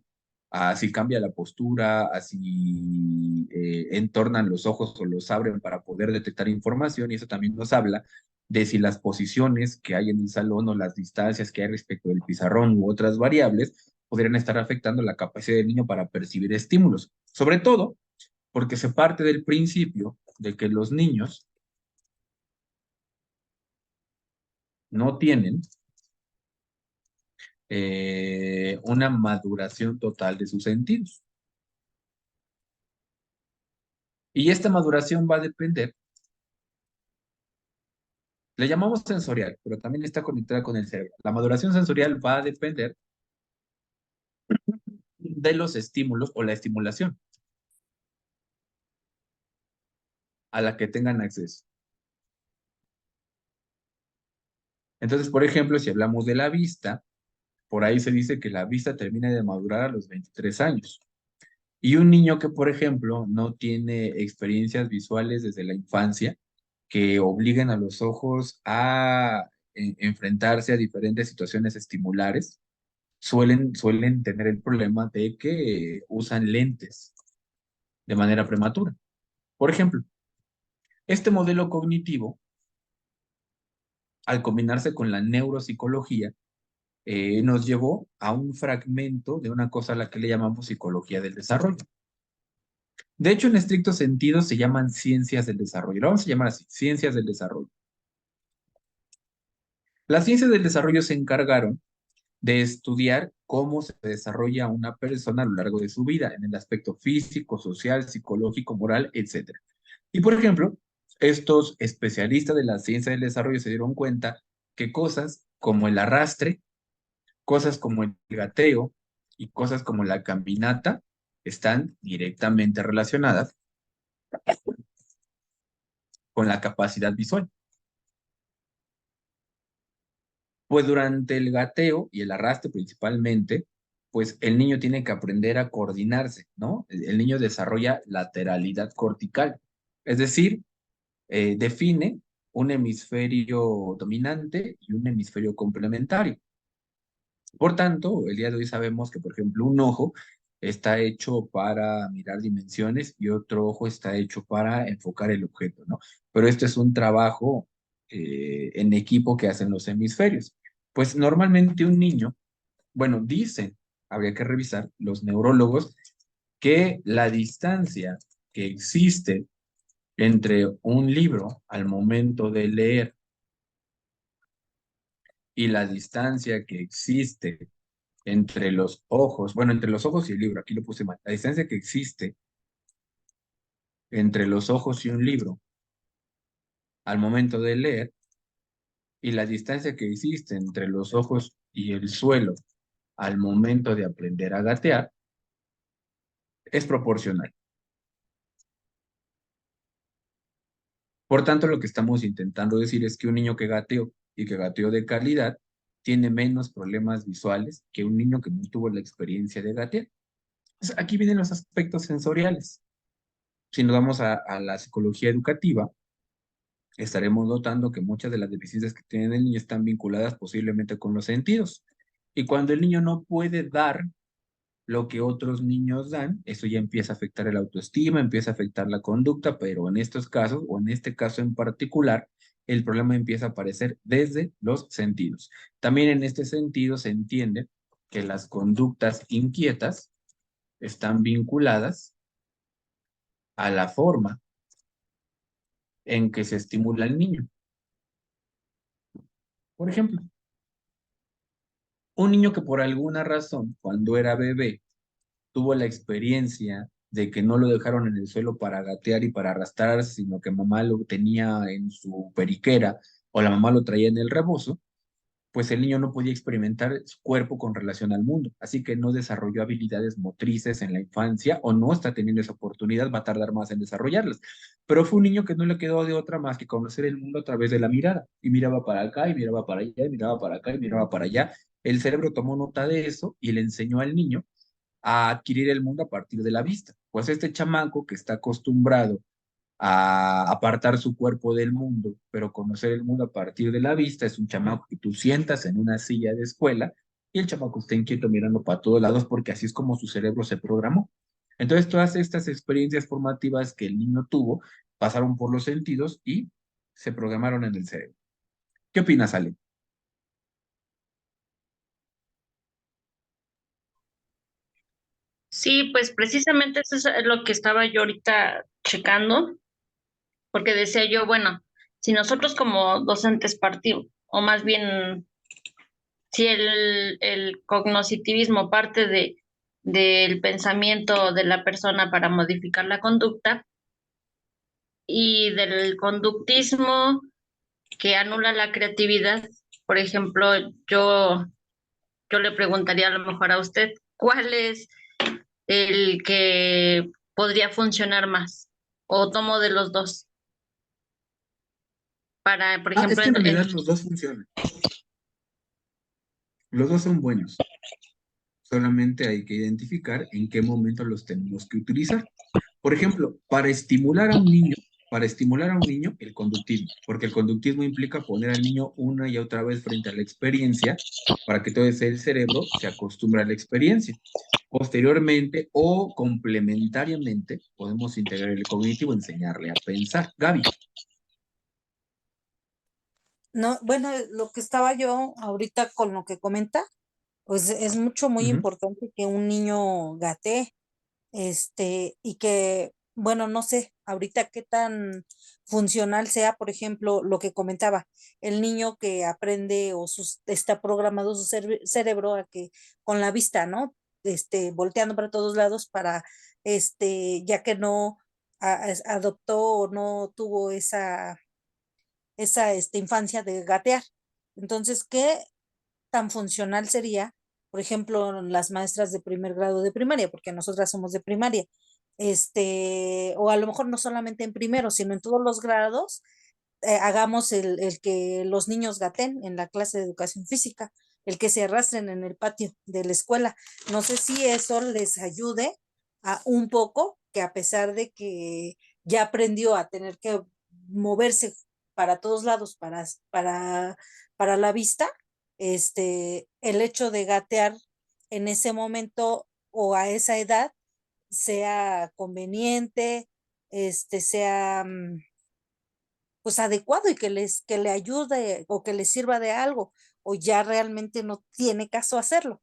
a si cambia la postura, a si entornan los ojos o los abren para poder detectar información, y eso también nos habla de si las posiciones que hay en el salón o las distancias que hay respecto del pizarrón u otras variables podrían estar afectando la capacidad del niño para percibir estímulos. Sobre todo porque se parte del principio de que los niños no tienen una maduración total de sus sentidos. Y esta maduración va a depender, le llamamos sensorial, pero también está conectada con el cerebro. La maduración sensorial va a depender de los estímulos o la estimulación a la que tengan acceso. Entonces, por ejemplo, si hablamos de la vista, por ahí se dice que la vista termina de madurar a los 23 años. Y un niño que, por ejemplo, no tiene experiencias visuales desde la infancia, que obliguen a los ojos a enfrentarse a diferentes situaciones estimulares, suelen tener el problema de que usan lentes de manera prematura. Por ejemplo, este modelo cognitivo, al combinarse con la neuropsicología, nos llevó a un fragmento de una cosa a la que le llamamos psicología del desarrollo. De hecho, en estricto sentido, se llaman ciencias del desarrollo. Lo vamos a llamar así, ciencias del desarrollo. Las ciencias del desarrollo se encargaron de estudiar cómo se desarrolla una persona a lo largo de su vida, en el aspecto físico, social, psicológico, moral, etcétera. Y por ejemplo, estos especialistas de la ciencia del desarrollo se dieron cuenta que cosas como el arrastre, cosas como el gateo y cosas como la caminata están directamente relacionadas con la capacidad visual. Pues durante el gateo y el arrastre principalmente, pues el niño tiene que aprender a coordinarse, ¿no? El niño desarrolla lateralidad cortical, es decir, define un hemisferio dominante y un hemisferio complementario. Por tanto, el día de hoy sabemos que, por ejemplo, un ojo está hecho para mirar dimensiones y otro ojo está hecho para enfocar el objeto, ¿no? Pero este es un trabajo en equipo que hacen los hemisferios. Pues normalmente un niño, bueno, dicen, habría que revisar los neurólogos, que la distancia que existe entre un libro al momento de leer y la distancia que existe entre los ojos, bueno, entre los ojos y el libro, aquí lo puse mal, la distancia que existe entre los ojos y un libro al momento de leer y la distancia que existe entre los ojos y el suelo al momento de aprender a gatear es proporcional. Por tanto, lo que estamos intentando decir es que un niño que gateó y que gateó de calidad tiene menos problemas visuales que un niño que no tuvo la experiencia de gatear. Entonces, aquí vienen los aspectos sensoriales. Si nos vamos a la psicología educativa, estaremos notando que muchas de las deficiencias que tiene el niño están vinculadas posiblemente con los sentidos. Y cuando el niño no puede dar lo que otros niños dan, eso ya empieza a afectar el autoestima, empieza a afectar la conducta, pero en estos casos, o en este caso en particular, el problema empieza a aparecer desde los sentidos. También en este sentido se entiende que las conductas inquietas están vinculadas a la forma en que se estimula al niño. Por ejemplo, un niño que por alguna razón, cuando era bebé, tuvo la experiencia de que no lo dejaron en el suelo para gatear y para arrastrarse, sino que mamá lo tenía en su periquera o la mamá lo traía en el rebozo, pues el niño no podía experimentar su cuerpo con relación al mundo, así que no desarrolló habilidades motrices en la infancia o no está teniendo esa oportunidad, va a tardar más en desarrollarlas. Pero fue un niño que no le quedó de otra más que conocer el mundo a través de la mirada, y miraba para acá, y miraba para allá, y miraba para acá, y miraba para allá. El cerebro tomó nota de eso y le enseñó al niño a adquirir el mundo a partir de la vista. Pues este chamaco que está acostumbrado a apartar su cuerpo del mundo, pero conocer el mundo a partir de la vista, es un chamaco que tú sientas en una silla de escuela y el chamaco está inquieto mirando para todos lados porque así es como su cerebro se programó. Entonces, todas estas experiencias formativas que el niño tuvo pasaron por los sentidos y se programaron en el cerebro. ¿Qué opinas, Ale? Sí, pues precisamente eso es lo que estaba yo ahorita checando, porque decía yo, bueno, si nosotros como docentes partimos, o más bien, si el cognoscitivismo parte del pensamiento de la persona para modificar la conducta y del conductismo que anula la creatividad, por ejemplo, yo le preguntaría a lo mejor a usted, ¿cuál es el que podría funcionar más? O tomo de los dos para, por Es ejemplo, que en realidad los dos funcionan. Los dos son buenos. Solamente hay que identificar en qué momento los tenemos que utilizar. Por ejemplo, para estimular a un niño, el conductismo, porque el conductismo implica poner al niño una y otra vez frente a la experiencia para que todo el cerebro se acostumbre a la experiencia. Posteriormente o complementariamente, podemos integrar el cognitivo, enseñarle a pensar. Gaby. No, bueno, lo que estaba yo ahorita con lo que comenta, pues es mucho, muy Ujú. importante que un niño gatee, y que, bueno, no sé, ahorita qué tan funcional sea, por ejemplo, lo que comentaba, el niño que aprende o está programado su cerebro a que con la vista, ¿no? Volteando para todos lados para, ya que no adoptó o no tuvo esa infancia de gatear. Entonces, ¿qué tan funcional sería, por ejemplo, las maestras de primer grado de primaria, porque nosotras somos de primaria, o a lo mejor no solamente en primero, sino en todos los grados, hagamos el que los niños gaten en la clase de educación física, el que se arrastren en el patio de la escuela. No sé si eso les ayude a un poco, que a pesar de que ya aprendió a tener que moverse para todos lados, para la vista, el hecho de gatear en ese momento o a esa edad sea conveniente, sea pues adecuado y que le ayude o que le sirva de algo, o ya realmente no tiene caso hacerlo.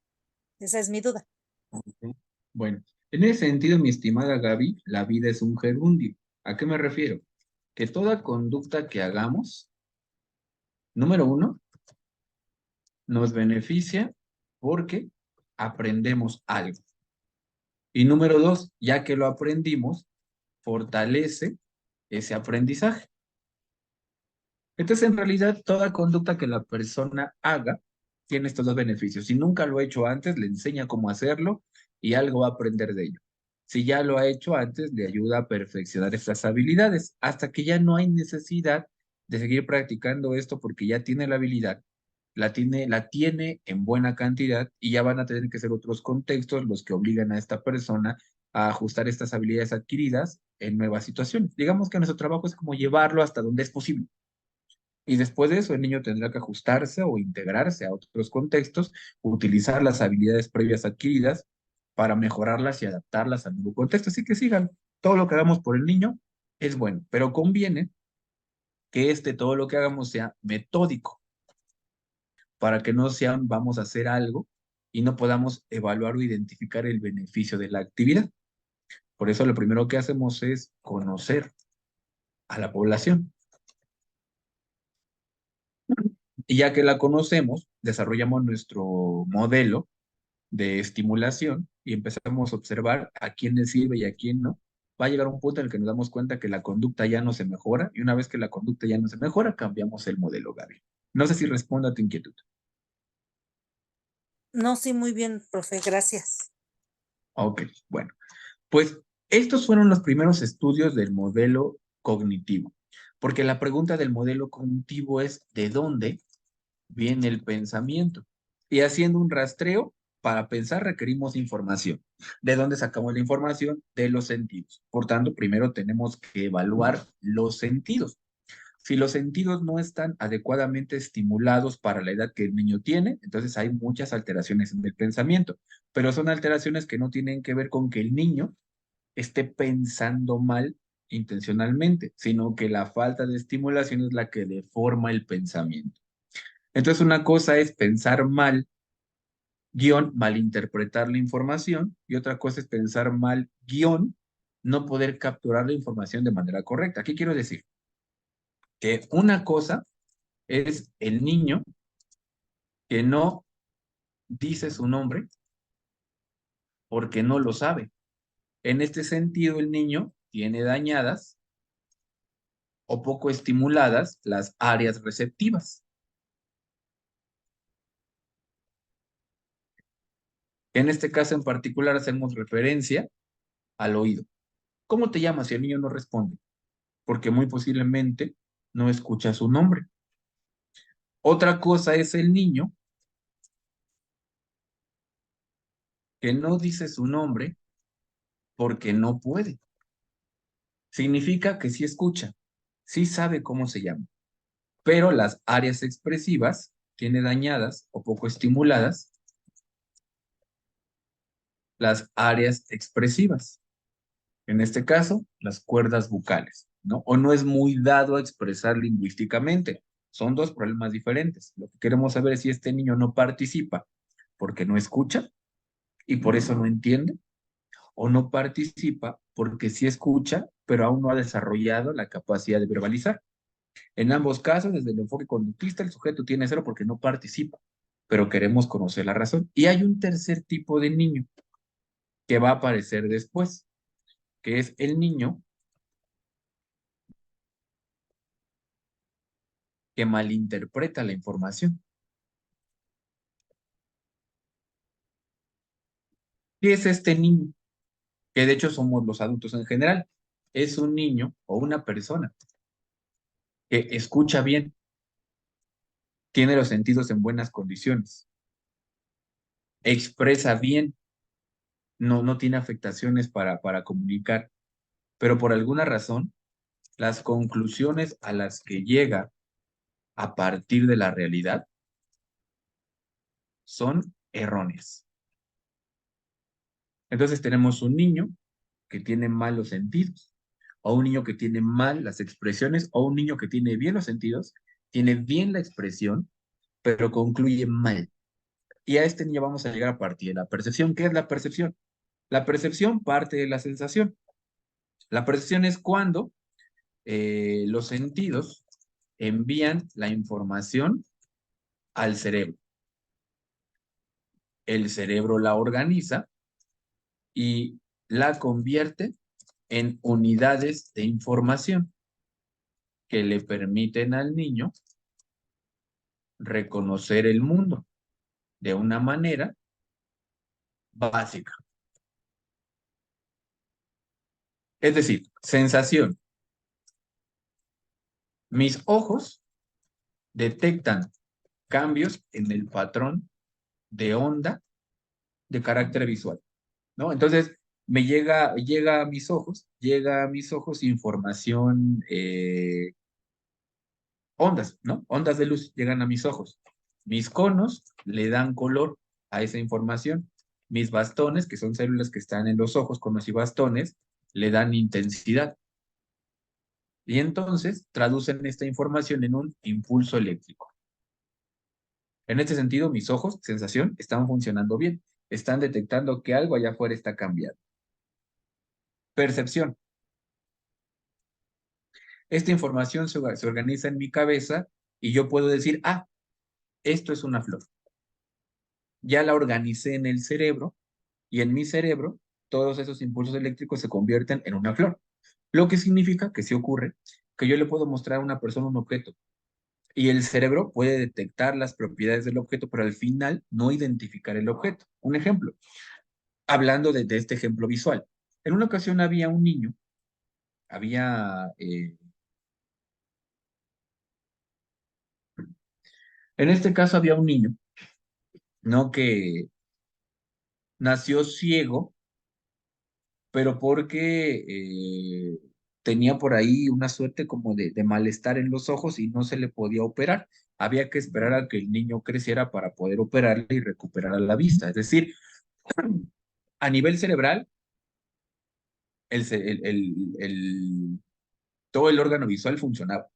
Esa es mi duda. Ok. Bueno, en ese sentido, mi estimada Gaby, la vida es un gerundio. ¿A qué me refiero? Que toda conducta que hagamos, número uno, nos beneficia porque aprendemos algo. Y número dos, ya que lo aprendimos, fortalece ese aprendizaje. Entonces, en realidad, toda conducta que la persona haga tiene estos dos beneficios. Si nunca lo ha hecho antes, le enseña cómo hacerlo y algo va a aprender de ello. Si ya lo ha hecho antes, le ayuda a perfeccionar estas habilidades hasta que ya no hay necesidad de seguir practicando esto porque ya tiene la habilidad, la tiene en buena cantidad y ya van a tener que ser otros contextos los que obligan a esta persona a ajustar estas habilidades adquiridas en nuevas situaciones. Digamos que nuestro trabajo es como llevarlo hasta donde es posible. Y después de eso, el niño tendrá que ajustarse o integrarse a otros contextos, utilizar las habilidades previas adquiridas para mejorarlas y adaptarlas al nuevo contexto. Así que sigan, todo lo que hagamos por el niño es bueno, pero conviene que todo lo que hagamos sea metódico, para que no sean vamos a hacer algo y no podamos evaluar o identificar el beneficio de la actividad. Por eso lo primero que hacemos es conocer a la población. Y ya que la conocemos, desarrollamos nuestro modelo de estimulación y empezamos a observar a quién le sirve y a quién no. Va a llegar un punto en el que nos damos cuenta que la conducta ya no se mejora y una vez que la conducta ya no se mejora, cambiamos el modelo, Gaby. No sé si respondo a tu inquietud. No, sí, muy bien, profe, gracias. Ok, bueno. Pues estos fueron los primeros estudios del modelo cognitivo, porque la pregunta del modelo cognitivo es ¿de dónde viene el pensamiento? Y haciendo un rastreo, para pensar requerimos información. ¿De dónde sacamos la información? De los sentidos. Por tanto, primero tenemos que evaluar los sentidos. Si los sentidos no están adecuadamente estimulados para la edad que el niño tiene, entonces hay muchas alteraciones en el pensamiento, pero son alteraciones que no tienen que ver con que el niño esté pensando mal intencionalmente, sino que la falta de estimulación es la que deforma el pensamiento. Entonces, una cosa es pensar mal, guión, malinterpretar la información, y otra cosa es pensar mal, guión, no poder capturar la información de manera correcta. ¿Qué quiero decir? Que una cosa es el niño que no dice su nombre porque no lo sabe. En este sentido, el niño tiene dañadas o poco estimuladas las áreas receptivas. En este caso en particular hacemos referencia al oído. ¿Cómo te llamas si el niño no responde? Porque muy posiblemente no escucha su nombre. Otra cosa es el niño que no dice su nombre porque no puede. Significa que sí escucha, sí sabe cómo se llama, pero las áreas expresivas tiene dañadas o poco estimuladas las áreas expresivas. En este caso, las cuerdas bucales, ¿no? O no es muy dado a expresar lingüísticamente. Son dos problemas diferentes. Lo que queremos saber es si este niño no participa porque no escucha y por eso no entiende, o no participa porque sí escucha, pero aún no ha desarrollado la capacidad de verbalizar. En ambos casos, desde el enfoque conductista, el sujeto tiene cero porque no participa, pero queremos conocer la razón. Y hay un tercer tipo de niño que va a aparecer después, que es el niño que malinterpreta la información. ¿Qué es este niño? Que de hecho somos los adultos en general. Es un niño o una persona que escucha bien, tiene los sentidos en buenas condiciones, expresa bien, no tiene afectaciones para comunicar, pero por alguna razón, las conclusiones a las que llega a partir de la realidad son erróneas. Entonces tenemos un niño que tiene malos sentidos, o un niño que tiene mal las expresiones, o un niño que tiene bien los sentidos, tiene bien la expresión, pero concluye mal. Y a este niño vamos a llegar a partir de la percepción. ¿Qué es la percepción? La percepción parte de la sensación. La percepción es cuando los sentidos envían la información al cerebro. El cerebro la organiza y la convierte en unidades de información que le permiten al niño reconocer el mundo de una manera básica. Es decir, sensación. Mis ojos detectan cambios en el patrón de onda de carácter visual, ¿no? Entonces, llega a mis ojos información, ondas, ¿no? Ondas de luz llegan a mis ojos. Mis conos le dan color a esa información. Mis bastones, que son células que están en los ojos, conos y bastones, le dan intensidad. Y entonces traducen esta información en un impulso eléctrico. En este sentido, mis ojos, sensación, están funcionando bien. Están detectando que algo allá afuera está cambiando. Percepción. Esta información se organiza en mi cabeza y yo puedo decir, ah, esto es una flor. Ya la organicé en el cerebro y en mi cerebro todos esos impulsos eléctricos se convierten en una flor. Lo que significa que si ocurre que yo le puedo mostrar a una persona un objeto y el cerebro puede detectar las propiedades del objeto, pero al final no identificar el objeto. Un ejemplo, hablando de este ejemplo visual. En una ocasión había un niño, había, en este caso había un niño, ¿no? Que nació ciego, pero porque tenía por ahí una suerte como de malestar en los ojos y no se le podía operar. Había que esperar a que el niño creciera para poder operarle y recuperar la vista. Es decir, a nivel cerebral, el, ce- el- todo el órgano visual funcionaba,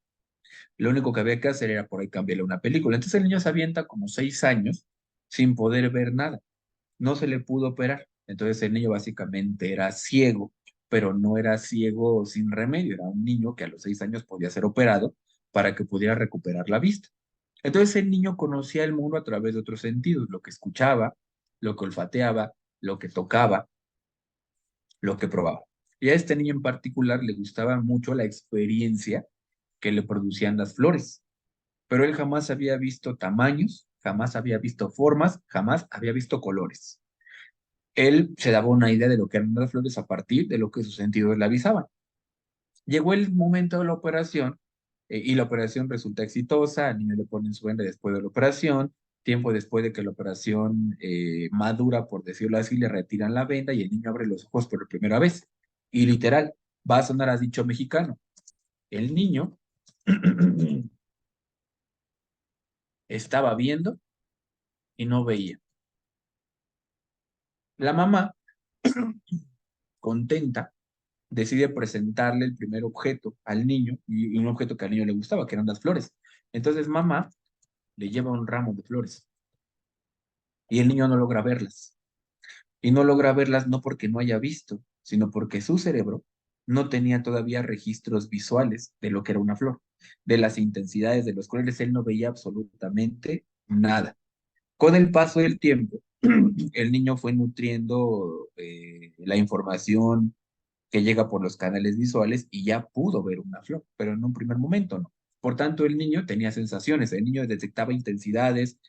Lo único que había que hacer era por ahí cambiarle una película. Entonces el niño se avienta como 6 años sin poder ver nada. No se le pudo operar. Entonces el niño básicamente era ciego, pero no era ciego sin remedio. Era un niño que a los 6 años podía ser operado para que pudiera recuperar la vista. Entonces el niño conocía el mundo a través de otros sentidos, lo que escuchaba, lo que olfateaba, lo que tocaba, lo que probaba. Y a este niño en particular le gustaba mucho la experiencia que le producían las flores, pero él jamás había visto tamaños, jamás había visto formas, jamás había visto colores. Él se daba una idea de lo que eran las flores a partir de lo que sus sentidos le avisaban. Llegó el momento de la operación y la operación resulta exitosa, al niño le ponen su venda después de la operación, tiempo después de que la operación madura, por decirlo así, le retiran la venda y el niño abre los ojos por primera vez. Y literal, va a sonar a dicho mexicano. El niño estaba viendo y no veía. La mamá, contenta, decide presentarle el primer objeto al niño y un objeto que al niño le gustaba, que eran las flores. Entonces mamá le lleva un ramo de flores y el niño no logra verlas. Y no logra verlas no porque no haya visto, sino porque su cerebro no tenía todavía registros visuales de lo que era una flor, de las intensidades, de los colores, él no veía absolutamente nada. Con el paso del tiempo, el niño fue nutriendo la información que llega por los canales visuales y ya pudo ver una flor, pero en un primer momento no. Por tanto, el niño tenía sensaciones, el niño detectaba intensidades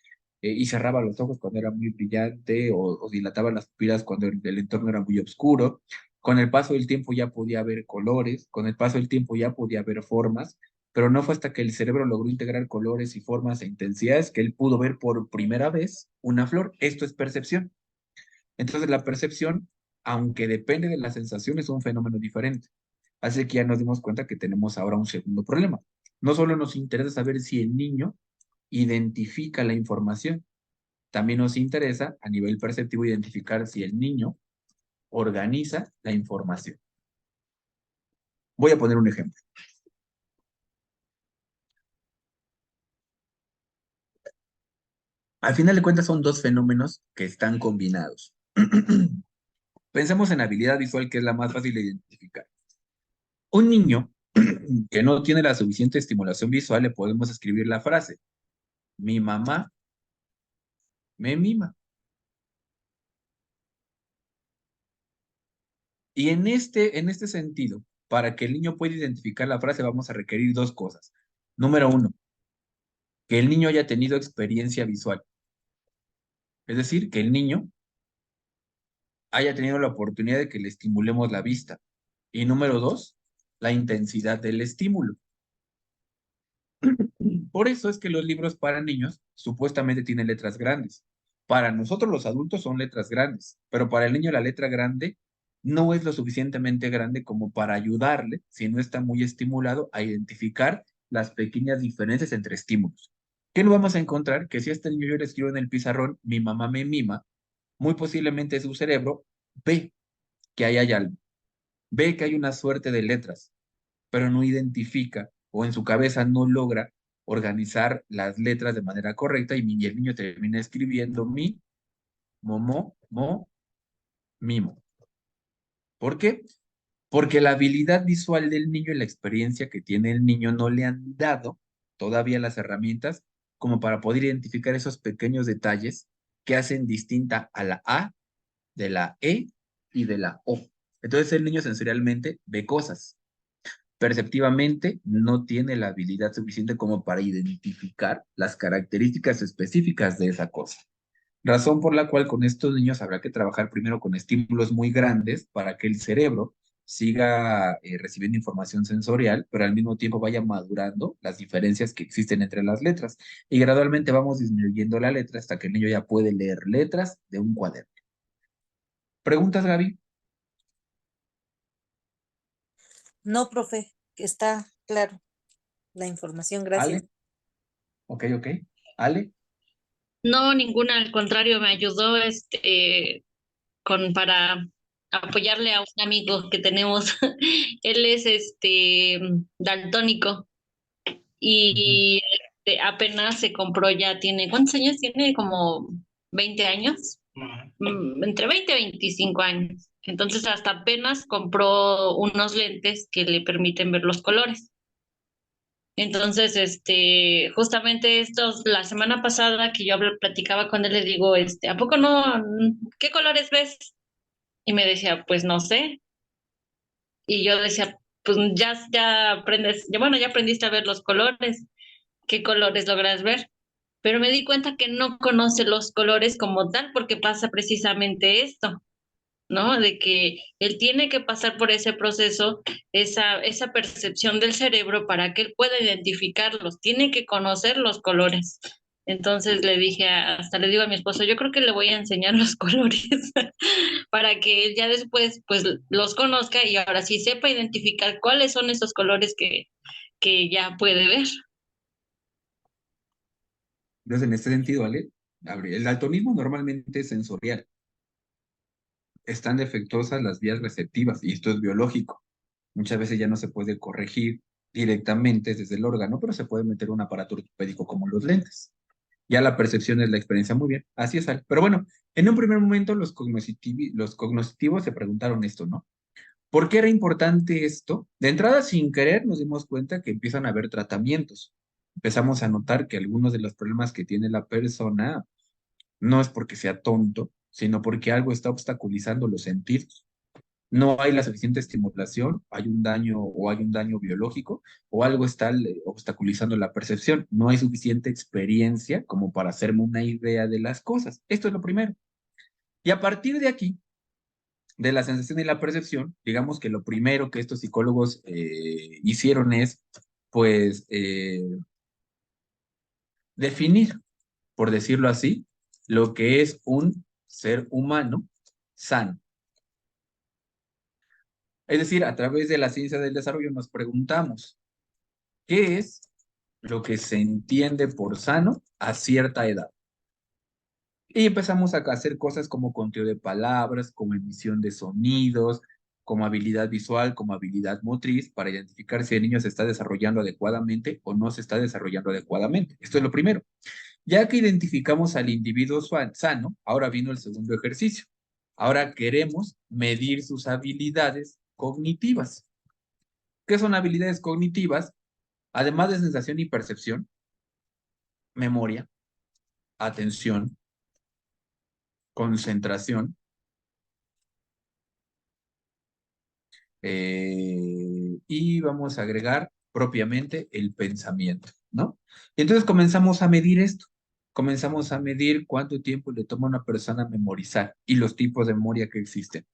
y cerraba los ojos cuando era muy brillante o dilataba las pupilas cuando el entorno era muy oscuro. Con el paso del tiempo ya podía ver colores, con el paso del tiempo ya podía ver formas, pero no fue hasta que el cerebro logró integrar colores y formas e intensidades que él pudo ver por primera vez una flor. Esto es percepción. Entonces la percepción, aunque depende de las sensaciones, es un fenómeno diferente. Así que ya nos dimos cuenta que tenemos ahora un segundo problema. No solo nos interesa saber si el niño identifica la información, también nos interesa a nivel perceptivo identificar si el niño organiza la información. Voy a poner un ejemplo. Al final de cuentas son dos fenómenos que están combinados. Pensemos en habilidad visual, que es la más fácil de identificar. Un niño que no tiene la suficiente estimulación visual, le podemos escribir la frase: mi mamá me mima. Y en este sentido, para que el niño pueda identificar la frase, vamos a requerir dos cosas. Número uno, que el niño haya tenido experiencia visual. Es decir, que el niño haya tenido la oportunidad de que le estimulemos la vista. Y número dos, la intensidad del estímulo. Por eso es que los libros para niños supuestamente tienen letras grandes. Para nosotros los adultos son letras grandes, pero para el niño la letra grande no es lo suficientemente grande como para ayudarle, si no está muy estimulado, a identificar las pequeñas diferencias entre estímulos. ¿Qué no vamos a encontrar? Que si a este niño yo le escribo en el pizarrón, mi mamá me mima, muy posiblemente su cerebro ve que ahí hay algo, ve que hay una suerte de letras, pero no identifica o en su cabeza no logra organizar las letras de manera correcta y el niño termina escribiendo mi, momo, mo, mimo. ¿Por qué? Porque la habilidad visual del niño y la experiencia que tiene el niño no le han dado todavía las herramientas como para poder identificar esos pequeños detalles que hacen distinta a la A, de la E y de la O. Entonces el niño sensorialmente ve cosas, perceptivamente no tiene la habilidad suficiente como para identificar las características específicas de esa cosa. Razón por la cual con estos niños habrá que trabajar primero con estímulos muy grandes para que el cerebro siga recibiendo información sensorial, pero al mismo tiempo vaya madurando las diferencias que existen entre las letras. Y gradualmente vamos disminuyendo la letra hasta que el niño ya puede leer letras de un cuaderno. ¿Preguntas, Gaby? No, profe, que está claro la información, gracias. ¿Ale? Ok, ok. ¿Ale? No, ninguna, al contrario, me ayudó para apoyarle a un amigo que tenemos. Él es daltónico. Ujú. y apenas se compró, ya tiene, ¿cuántos años tiene? Como 20 años, entre 20 y 25 años. Entonces hasta apenas compró unos lentes que le permiten ver los colores. Entonces, justamente estos, la semana pasada que yo platicaba con él, le digo, ¿a poco no? ¿Qué colores ves? Y me decía, pues no sé. Y yo decía, pues ya aprendes, ya bueno, ya aprendiste a ver los colores, ¿qué colores logras ver? Pero me di cuenta que no conoce los colores como tal porque pasa precisamente esto, ¿no? De que él tiene que pasar por ese proceso, esa percepción del cerebro para que él pueda identificarlos, tiene que conocer los colores. Entonces le dije, hasta le digo a mi esposo, yo creo que le voy a enseñar los colores para que él ya después pues los conozca y ahora sí sepa identificar cuáles son esos colores que ya puede ver. Entonces, en este sentido, ¿vale? El daltonismo normalmente es sensorial. Están defectuosas las vías receptivas y esto es biológico. Muchas veces ya no se puede corregir directamente desde el órgano, pero se puede meter un aparato ortopédico como los lentes. Ya la percepción es la experiencia, muy bien, así es. Pero bueno, en un primer momento los cognitivos se preguntaron esto, ¿no? ¿Por qué era importante esto? De entrada, sin querer, nos dimos cuenta que empiezan a haber tratamientos. Empezamos a notar que algunos de los problemas que tiene la persona no es porque sea tonto, sino porque algo está obstaculizando los sentidos. No hay la suficiente estimulación, hay un daño o hay un daño biológico o algo está obstaculizando la percepción. No hay suficiente experiencia como para hacerme una idea de las cosas. Esto es lo primero. Y a partir de aquí, de la sensación y la percepción, digamos que lo primero que estos psicólogos hicieron es, pues, definir, por decirlo así, lo que es un ser humano sano. Es decir, a través de la ciencia del desarrollo nos preguntamos, ¿qué es lo que se entiende por sano a cierta edad? Y empezamos a hacer cosas como conteo de palabras, como emisión de sonidos, como habilidad visual, como habilidad motriz, para identificar si el niño se está desarrollando adecuadamente o no se está desarrollando adecuadamente. Esto es lo primero. Ya que identificamos al individuo sano, ahora vino el segundo ejercicio. Ahora queremos medir sus habilidades cognitivas. ¿Qué son habilidades cognitivas? Además de sensación y percepción, memoria, atención, concentración, y vamos a agregar propiamente el pensamiento, ¿no? Y entonces comenzamos a medir esto. Comenzamos a medir cuánto tiempo le toma a una persona memorizar y los tipos de memoria que existen.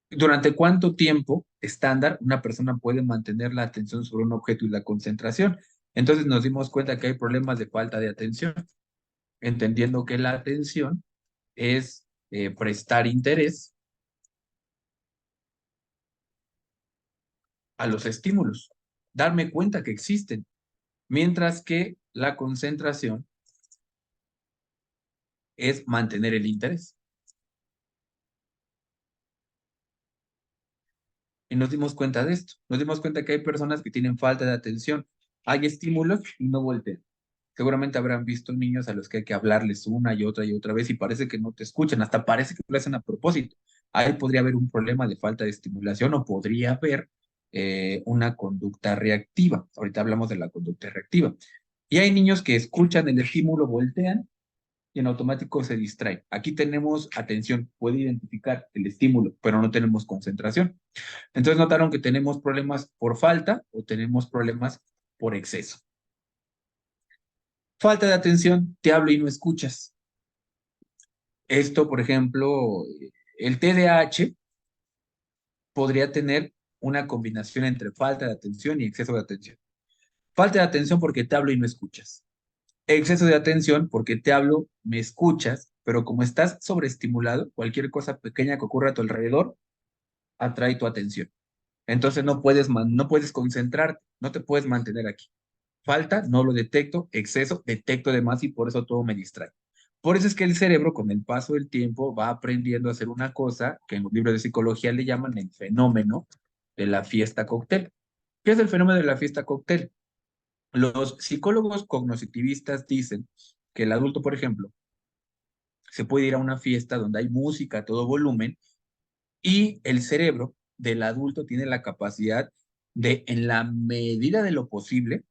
Durante cuánto tiempo estándar una persona puede mantener la atención sobre un objeto y la concentración. Entonces nos dimos cuenta que hay problemas de falta de atención, entendiendo que la atención es prestar interés a los estímulos, darme cuenta que existen, mientras que la concentración es mantener el interés. Y nos dimos cuenta de esto, nos dimos cuenta que hay personas que tienen falta de atención, hay estímulos y no voltean. Seguramente habrán visto niños a los que hay que hablarles una y otra vez y parece que no te escuchan, hasta parece que lo hacen a propósito. Ahí podría haber un problema de falta de estimulación o podría haber una conducta reactiva. Ahorita hablamos de la conducta reactiva. Y hay niños que escuchan el estímulo, voltean y en automático se distraen. Aquí tenemos atención, puede identificar el estímulo, pero no tenemos concentración. Entonces notaron que tenemos problemas por falta o tenemos problemas por exceso. Falta de atención, te hablo y no escuchas. Esto, por ejemplo, el TDAH podría tener una combinación entre falta de atención y exceso de atención. Falta de atención porque te hablo y no escuchas. Exceso de atención porque te hablo, me escuchas, pero como estás sobreestimulado, cualquier cosa pequeña que ocurra a tu alrededor atrae tu atención. Entonces no puedes concentrarte, no te puedes mantener aquí. Falta, no lo detecto. Exceso, detecto de más y por eso todo me distrae. Por eso es que el cerebro, con el paso del tiempo, va aprendiendo a hacer una cosa que en los libros de psicología le llaman el fenómeno de la fiesta cóctel. ¿Qué es el fenómeno de la fiesta cóctel? Los psicólogos cognitivistas dicen que el adulto, por ejemplo, se puede ir a una fiesta donde hay música a todo volumen y el cerebro del adulto tiene la capacidad de, en la medida de lo posible,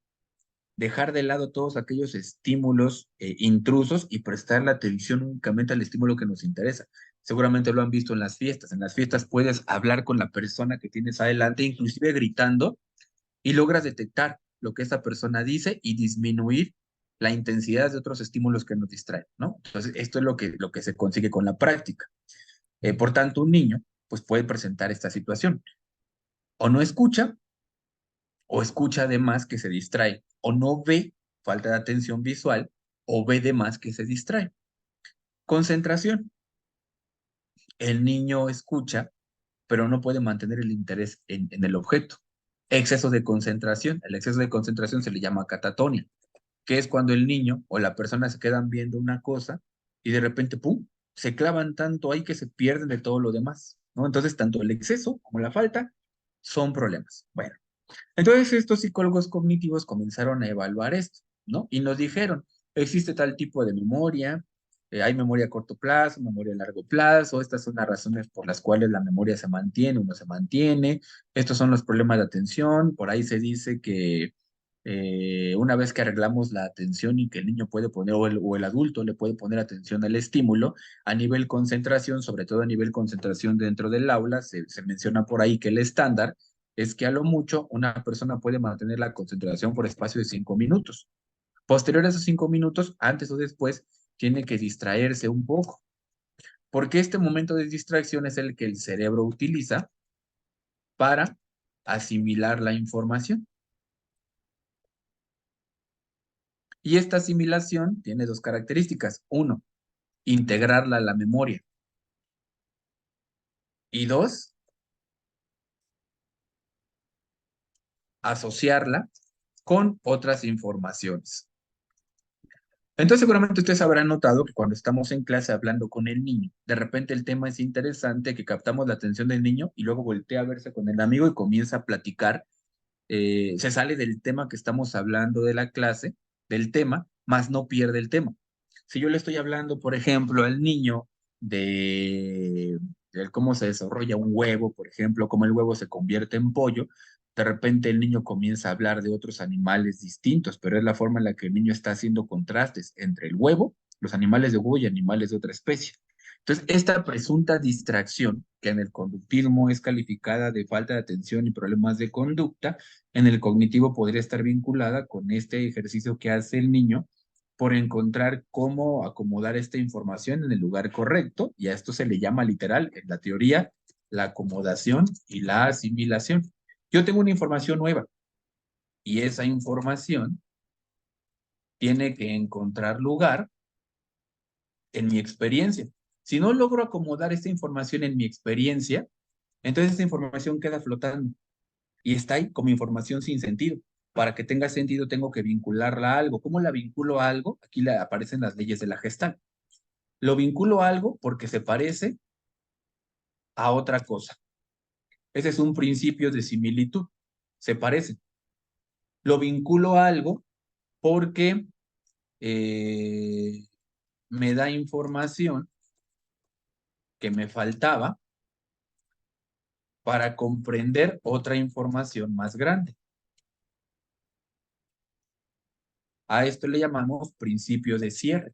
dejar de lado todos aquellos estímulos intrusos y prestar la atención únicamente al estímulo que nos interesa. Seguramente lo han visto en las fiestas. En las fiestas puedes hablar con la persona que tienes adelante, inclusive gritando, y logras detectar lo que esa persona dice y disminuir la intensidad de otros estímulos que nos distraen, ¿no? Entonces, esto es lo que se consigue con la práctica. Por tanto, un niño, pues puede presentar esta situación. O no escucha, o escucha de más que se distrae, o no ve, falta de atención visual, o ve de más que se distrae. Concentración. El niño escucha, pero no puede mantener el interés en el objeto. Exceso de concentración. El exceso de concentración se le llama catatonia, que es cuando el niño o la persona se quedan viendo una cosa y de repente, ¡pum!, se clavan tanto ahí que se pierden de todo lo demás, ¿no? Entonces, tanto el exceso como la falta son problemas. Bueno, entonces estos psicólogos cognitivos comenzaron a evaluar esto, ¿no? Y nos dijeron, existe tal tipo de memoria, hay memoria a corto plazo, memoria a largo plazo, estas son las razones por las cuales la memoria se mantiene o no se mantiene, estos son los problemas de atención, por ahí se dice que una vez que arreglamos la atención y que el niño puede poner, o el adulto le puede poner atención al estímulo, a nivel concentración, sobre todo a nivel concentración dentro del aula, se menciona por ahí que el estándar es que a lo mucho una persona puede mantener la concentración por espacio de 5 minutos. Posterior a esos 5 minutos, antes o después, tiene que distraerse un poco, porque este momento de distracción es el que el cerebro utiliza para asimilar la información. Y esta asimilación tiene dos características. Uno, integrarla a la memoria. Y dos, asociarla con otras informaciones. Entonces seguramente ustedes habrán notado que cuando estamos en clase hablando con el niño, de repente el tema es interesante, que captamos la atención del niño y luego voltea a verse con el amigo y comienza a platicar, se sale del tema que estamos hablando de la clase, del tema, más no pierde el tema. Si yo le estoy hablando, por ejemplo, al niño de cómo se desarrolla un huevo, por ejemplo, cómo el huevo se convierte en pollo, de repente el niño comienza a hablar de otros animales distintos, pero es la forma en la que el niño está haciendo contrastes entre el huevo, los animales de huevo y animales de otra especie. Entonces, esta presunta distracción, que en el conductismo es calificada de falta de atención y problemas de conducta, en el cognitivo podría estar vinculada con este ejercicio que hace el niño por encontrar cómo acomodar esta información en el lugar correcto, y a esto se le llama literal, en la teoría, la acomodación y la asimilación. Yo tengo una información nueva y esa información tiene que encontrar lugar en mi experiencia. Si no logro acomodar esta información en mi experiencia, entonces esta información queda flotando y está ahí como información sin sentido. Para que tenga sentido tengo que vincularla a algo. ¿Cómo la vinculo a algo? Aquí le aparecen las leyes de la Gestalt. Lo vinculo a algo porque se parece a otra cosa. Ese es un principio de similitud. Se parece. Lo vinculo a algo porque eh, me da información que me faltaba para comprender otra información más grande. A esto le llamamos principio de cierre.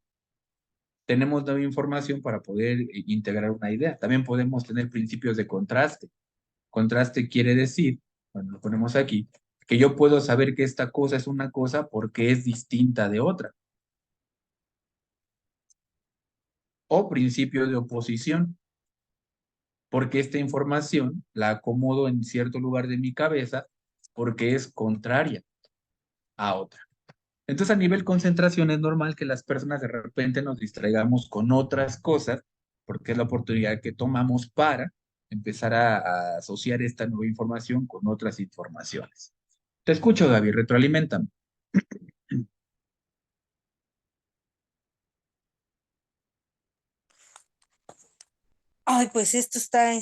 Tenemos nueva información para poder integrar una idea. También podemos tener principios de contraste. Contraste quiere decir, bueno, lo ponemos aquí, que yo puedo saber que esta cosa es una cosa porque es distinta de otra. O principio de oposición, porque esta información la acomodo en cierto lugar de mi cabeza porque es contraria a otra. Entonces, a nivel concentración es normal que las personas de repente nos distraigamos con otras cosas, porque es la oportunidad que tomamos para empezar a asociar esta nueva información con otras informaciones. Te escucho, David, retroaliméntame. Ay, pues esto está,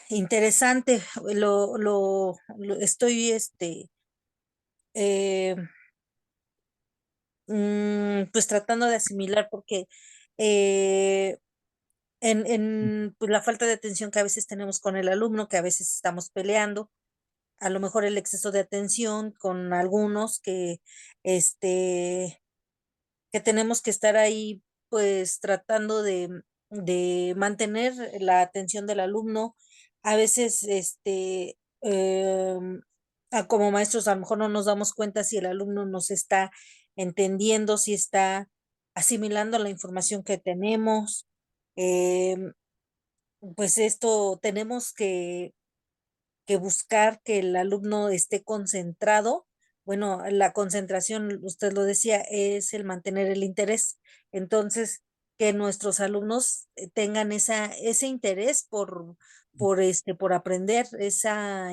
interesante, estoy, eh, pues tratando de asimilar porque eh, pues, la falta de atención que a veces tenemos con el alumno, que a veces estamos peleando, a lo mejor el exceso de atención con algunos este, que tenemos que estar ahí, pues tratando de mantener la atención del alumno. A veces, como maestros, a lo mejor no nos damos cuenta si el alumno nos está entendiendo, si está asimilando la información que tenemos. Em, pues esto tenemos que buscar que el alumno esté concentrado. Bueno, la concentración, usted lo decía, es el mantener el interés. Entonces, que nuestros alumnos tengan ese interés por aprender, esa,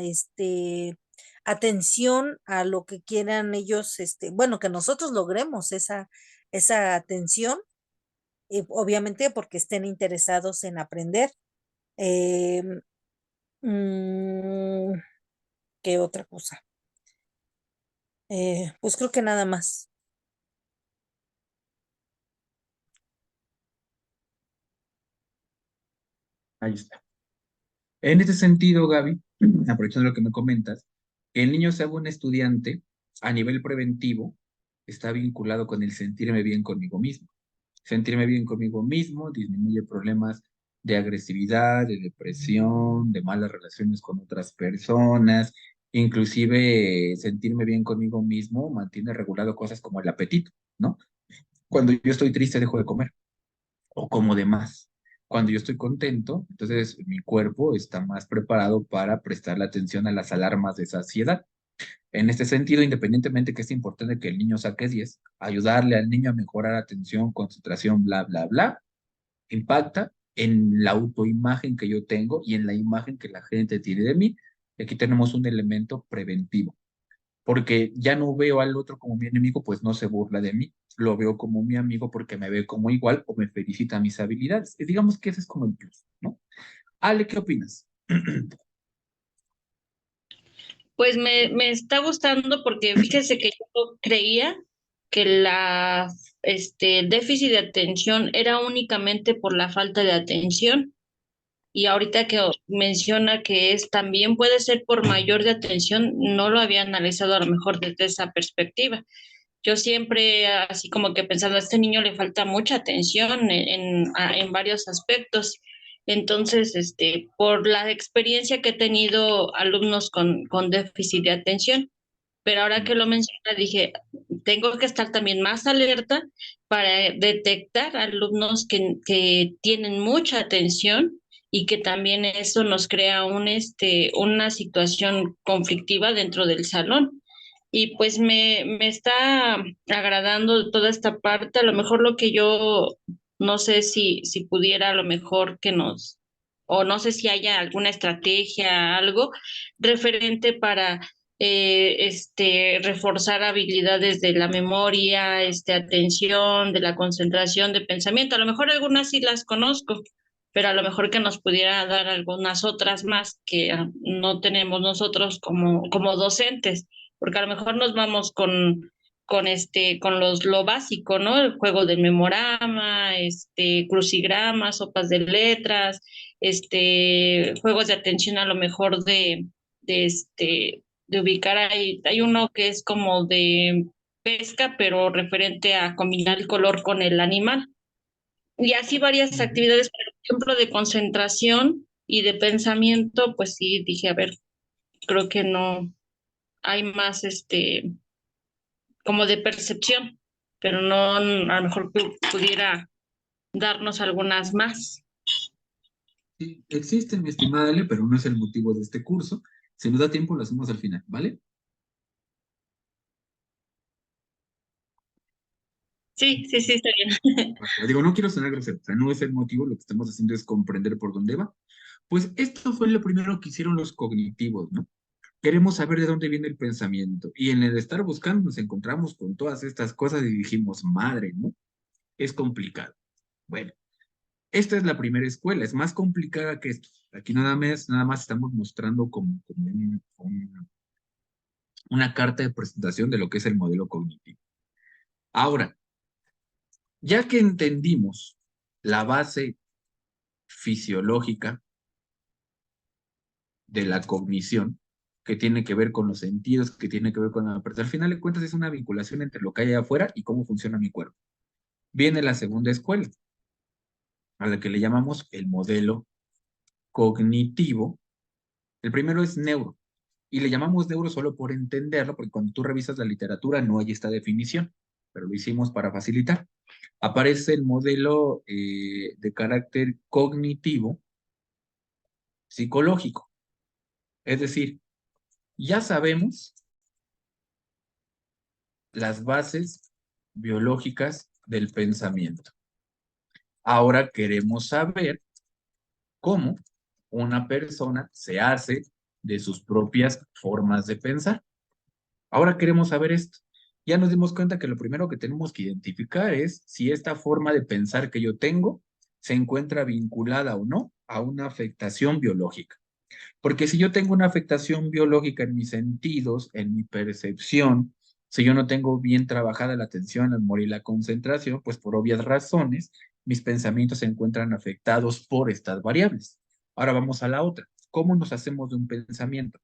atención a lo que quieran ellos, bueno, que nosotros logremos esa atención, obviamente porque estén interesados en aprender. Em, mm, ¿Qué otra cosa? Pues creo que nada más. Ahí está. En este sentido, Gaby, aprovechando lo que me comentas, que el niño sea buen estudiante a nivel preventivo está vinculado con el sentirme bien conmigo mismo. Sentirme bien conmigo mismo disminuye problemas de agresividad, de depresión, de malas relaciones con otras personas, inclusive sentirme bien conmigo mismo mantiene regulado cosas como el apetito, ¿no? Cuando yo estoy triste dejo de comer o como de más. Cuando yo estoy contento, entonces mi cuerpo está más preparado para prestarle atención a las alarmas de saciedad. En este sentido, independientemente que es importante que el niño saque 10, ayudarle al niño a mejorar atención, concentración, bla, bla, bla, impacta en la autoimagen que yo tengo y en la imagen que la gente tiene de mí. Y aquí tenemos un elemento preventivo porque ya no veo al otro como mi enemigo, pues no se burla de mí, lo veo como mi amigo porque me ve como igual o me felicita mis habilidades. Y digamos que ese es como el plus, ¿no? Ale, ¿qué opinas? Pues me está gustando porque fíjese que yo creía que el déficit de atención era únicamente por la falta de atención. Y ahorita que menciona que es también puede ser por mayor de atención, no lo había analizado a lo mejor desde esa perspectiva. Yo siempre así como que pensando, a este niño le falta mucha atención en varios aspectos. Entonces, por la experiencia que he tenido alumnos con déficit de atención, pero ahora que lo menciona, dije, tengo que estar también más alerta para detectar alumnos que tienen mucha atención y que también eso nos crea una situación conflictiva dentro del salón. Y pues me está agradando toda esta parte. A lo mejor lo que yo no sé si pudiera a lo mejor o no sé si haya alguna estrategia, algo referente para reforzar habilidades de la memoria, atención, de la concentración, de pensamiento. A lo mejor algunas sí las conozco, pero a lo mejor que nos pudiera dar algunas otras más que no tenemos nosotros como docentes, porque a lo mejor nos vamos con lo básico, ¿no? El juego del memorama, crucigramas, sopas de letras, juegos de atención a lo mejor de de ubicar hay uno que es como de pesca, pero referente a combinar el color con el animal. Y así varias Ujú. actividades, por ejemplo, de concentración y de pensamiento, pues sí, dije, a ver, creo que no hay más, como de percepción, pero no, a lo mejor pudiera darnos algunas más. Sí, existen, mi estimada Ale, pero no es el motivo de este curso. Si nos da tiempo, lo hacemos al final, ¿vale? Sí, sí, sí, está bien. Pero digo, no quiero sonar grosero, o sea, no es el motivo, lo que estamos haciendo es comprender por dónde va. Pues esto fue lo primero que hicieron los cognitivos, ¿no? Queremos saber de dónde viene el pensamiento. Y en el estar buscando nos encontramos con todas estas cosas y dijimos, madre, ¿no? Es complicado. Bueno, Esta es la primera escuela, es más complicada que esto. Aquí nada más estamos mostrando como una carta de presentación de lo que es el modelo cognitivo. Ahora, ya que entendimos la base fisiológica de la cognición, que tiene que ver con los sentidos, que tiene que ver con la... Pero al final de cuentas es una vinculación entre lo que hay afuera y cómo funciona mi cuerpo. Viene la segunda escuela, a la que le llamamos el modelo cognitivo. El primero es neuro, y le llamamos neuro solo por entenderlo, porque cuando tú revisas la literatura no hay esta definición, pero lo hicimos para facilitar. Aparece el modelo de carácter cognitivo psicológico. Es decir, ya sabemos las bases biológicas del pensamiento. Ahora queremos saber cómo una persona se hace de sus propias formas de pensar. Ahora queremos saber esto. Ya nos dimos cuenta que lo primero que tenemos que identificar es si esta forma de pensar que yo tengo se encuentra vinculada o no a una afectación biológica. Porque si yo tengo una afectación biológica en mis sentidos, en mi percepción, si yo no tengo bien trabajada la atención, la memoria y la concentración, pues por obvias razones, mis pensamientos se encuentran afectados por estas variables. Ahora vamos a la otra. ¿Cómo nos hacemos de un pensamiento?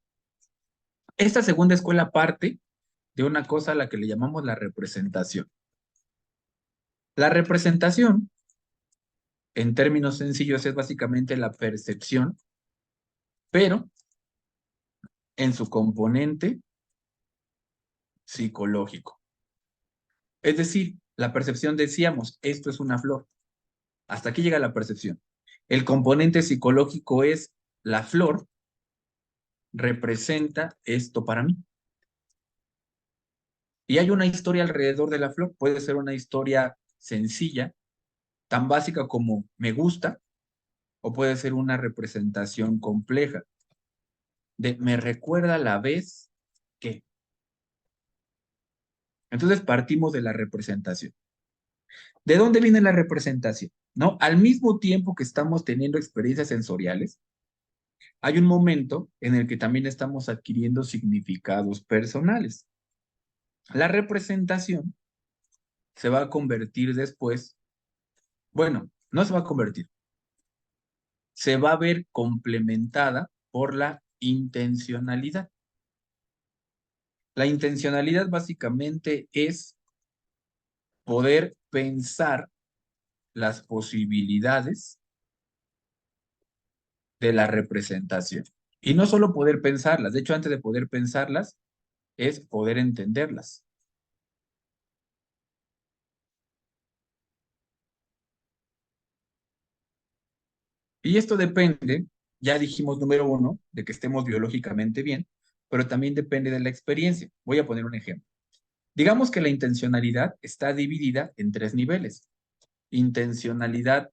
Esta segunda escuela parte de una cosa a la que le llamamos la representación. La representación, en términos sencillos, es básicamente la percepción, pero en su componente psicológico. Es decir, la percepción decíamos, esto es una flor. Hasta aquí llega la percepción. El componente psicológico es la flor representa esto para mí. Y hay una historia alrededor de la flor. Puede ser una historia sencilla, tan básica como me gusta, o puede ser una representación compleja de me recuerda la vez que. Entonces partimos de la representación. ¿De dónde viene la representación? ¿No? Al mismo tiempo que estamos teniendo experiencias sensoriales, hay un momento en el que también estamos adquiriendo significados personales. La representación se va a convertir después, bueno, no se va a convertir, se va a ver complementada por la intencionalidad. La intencionalidad básicamente es poder pensar las posibilidades de la representación. Y no solo poder pensarlas, de hecho, antes de poder pensarlas, es poder entenderlas. Y esto depende, ya dijimos número uno, de que estemos biológicamente bien, pero también depende de la experiencia. Voy a poner un ejemplo. Digamos que la intencionalidad está dividida en tres niveles. Intencionalidad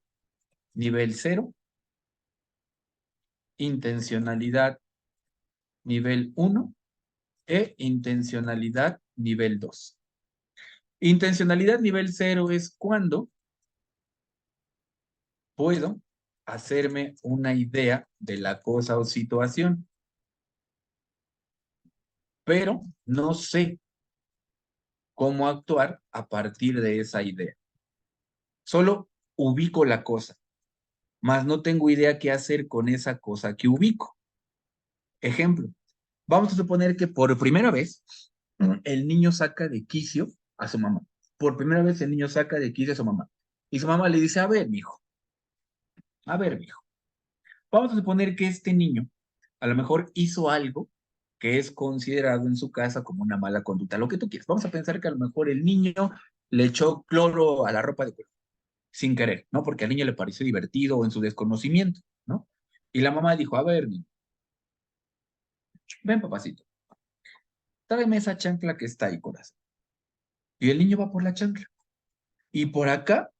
nivel cero, intencionalidad nivel 1 e intencionalidad nivel 2. Intencionalidad nivel cero es cuando puedo hacerme una idea de la cosa o situación, pero no sé cómo actuar a partir de esa idea. Solo ubico la cosa, mas no tengo idea qué hacer con esa cosa que ubico. Ejemplo, vamos a suponer que por primera vez el niño saca de quicio a su mamá. Por primera vez el niño saca de quicio a su mamá. Y su mamá le dice, a ver, mijo. Vamos a suponer que este niño a lo mejor hizo algo que es considerado en su casa como una mala conducta, lo que tú quieras. Vamos a pensar que a lo mejor el niño le echó cloro a la ropa de cuero, sin querer, ¿no? Porque al niño le pareció divertido o en su desconocimiento, ¿no? Y la mamá dijo, a ver, niño, ven papacito, tráeme esa chancla que está ahí, corazón. Y el niño va por la chancla. Y por acá,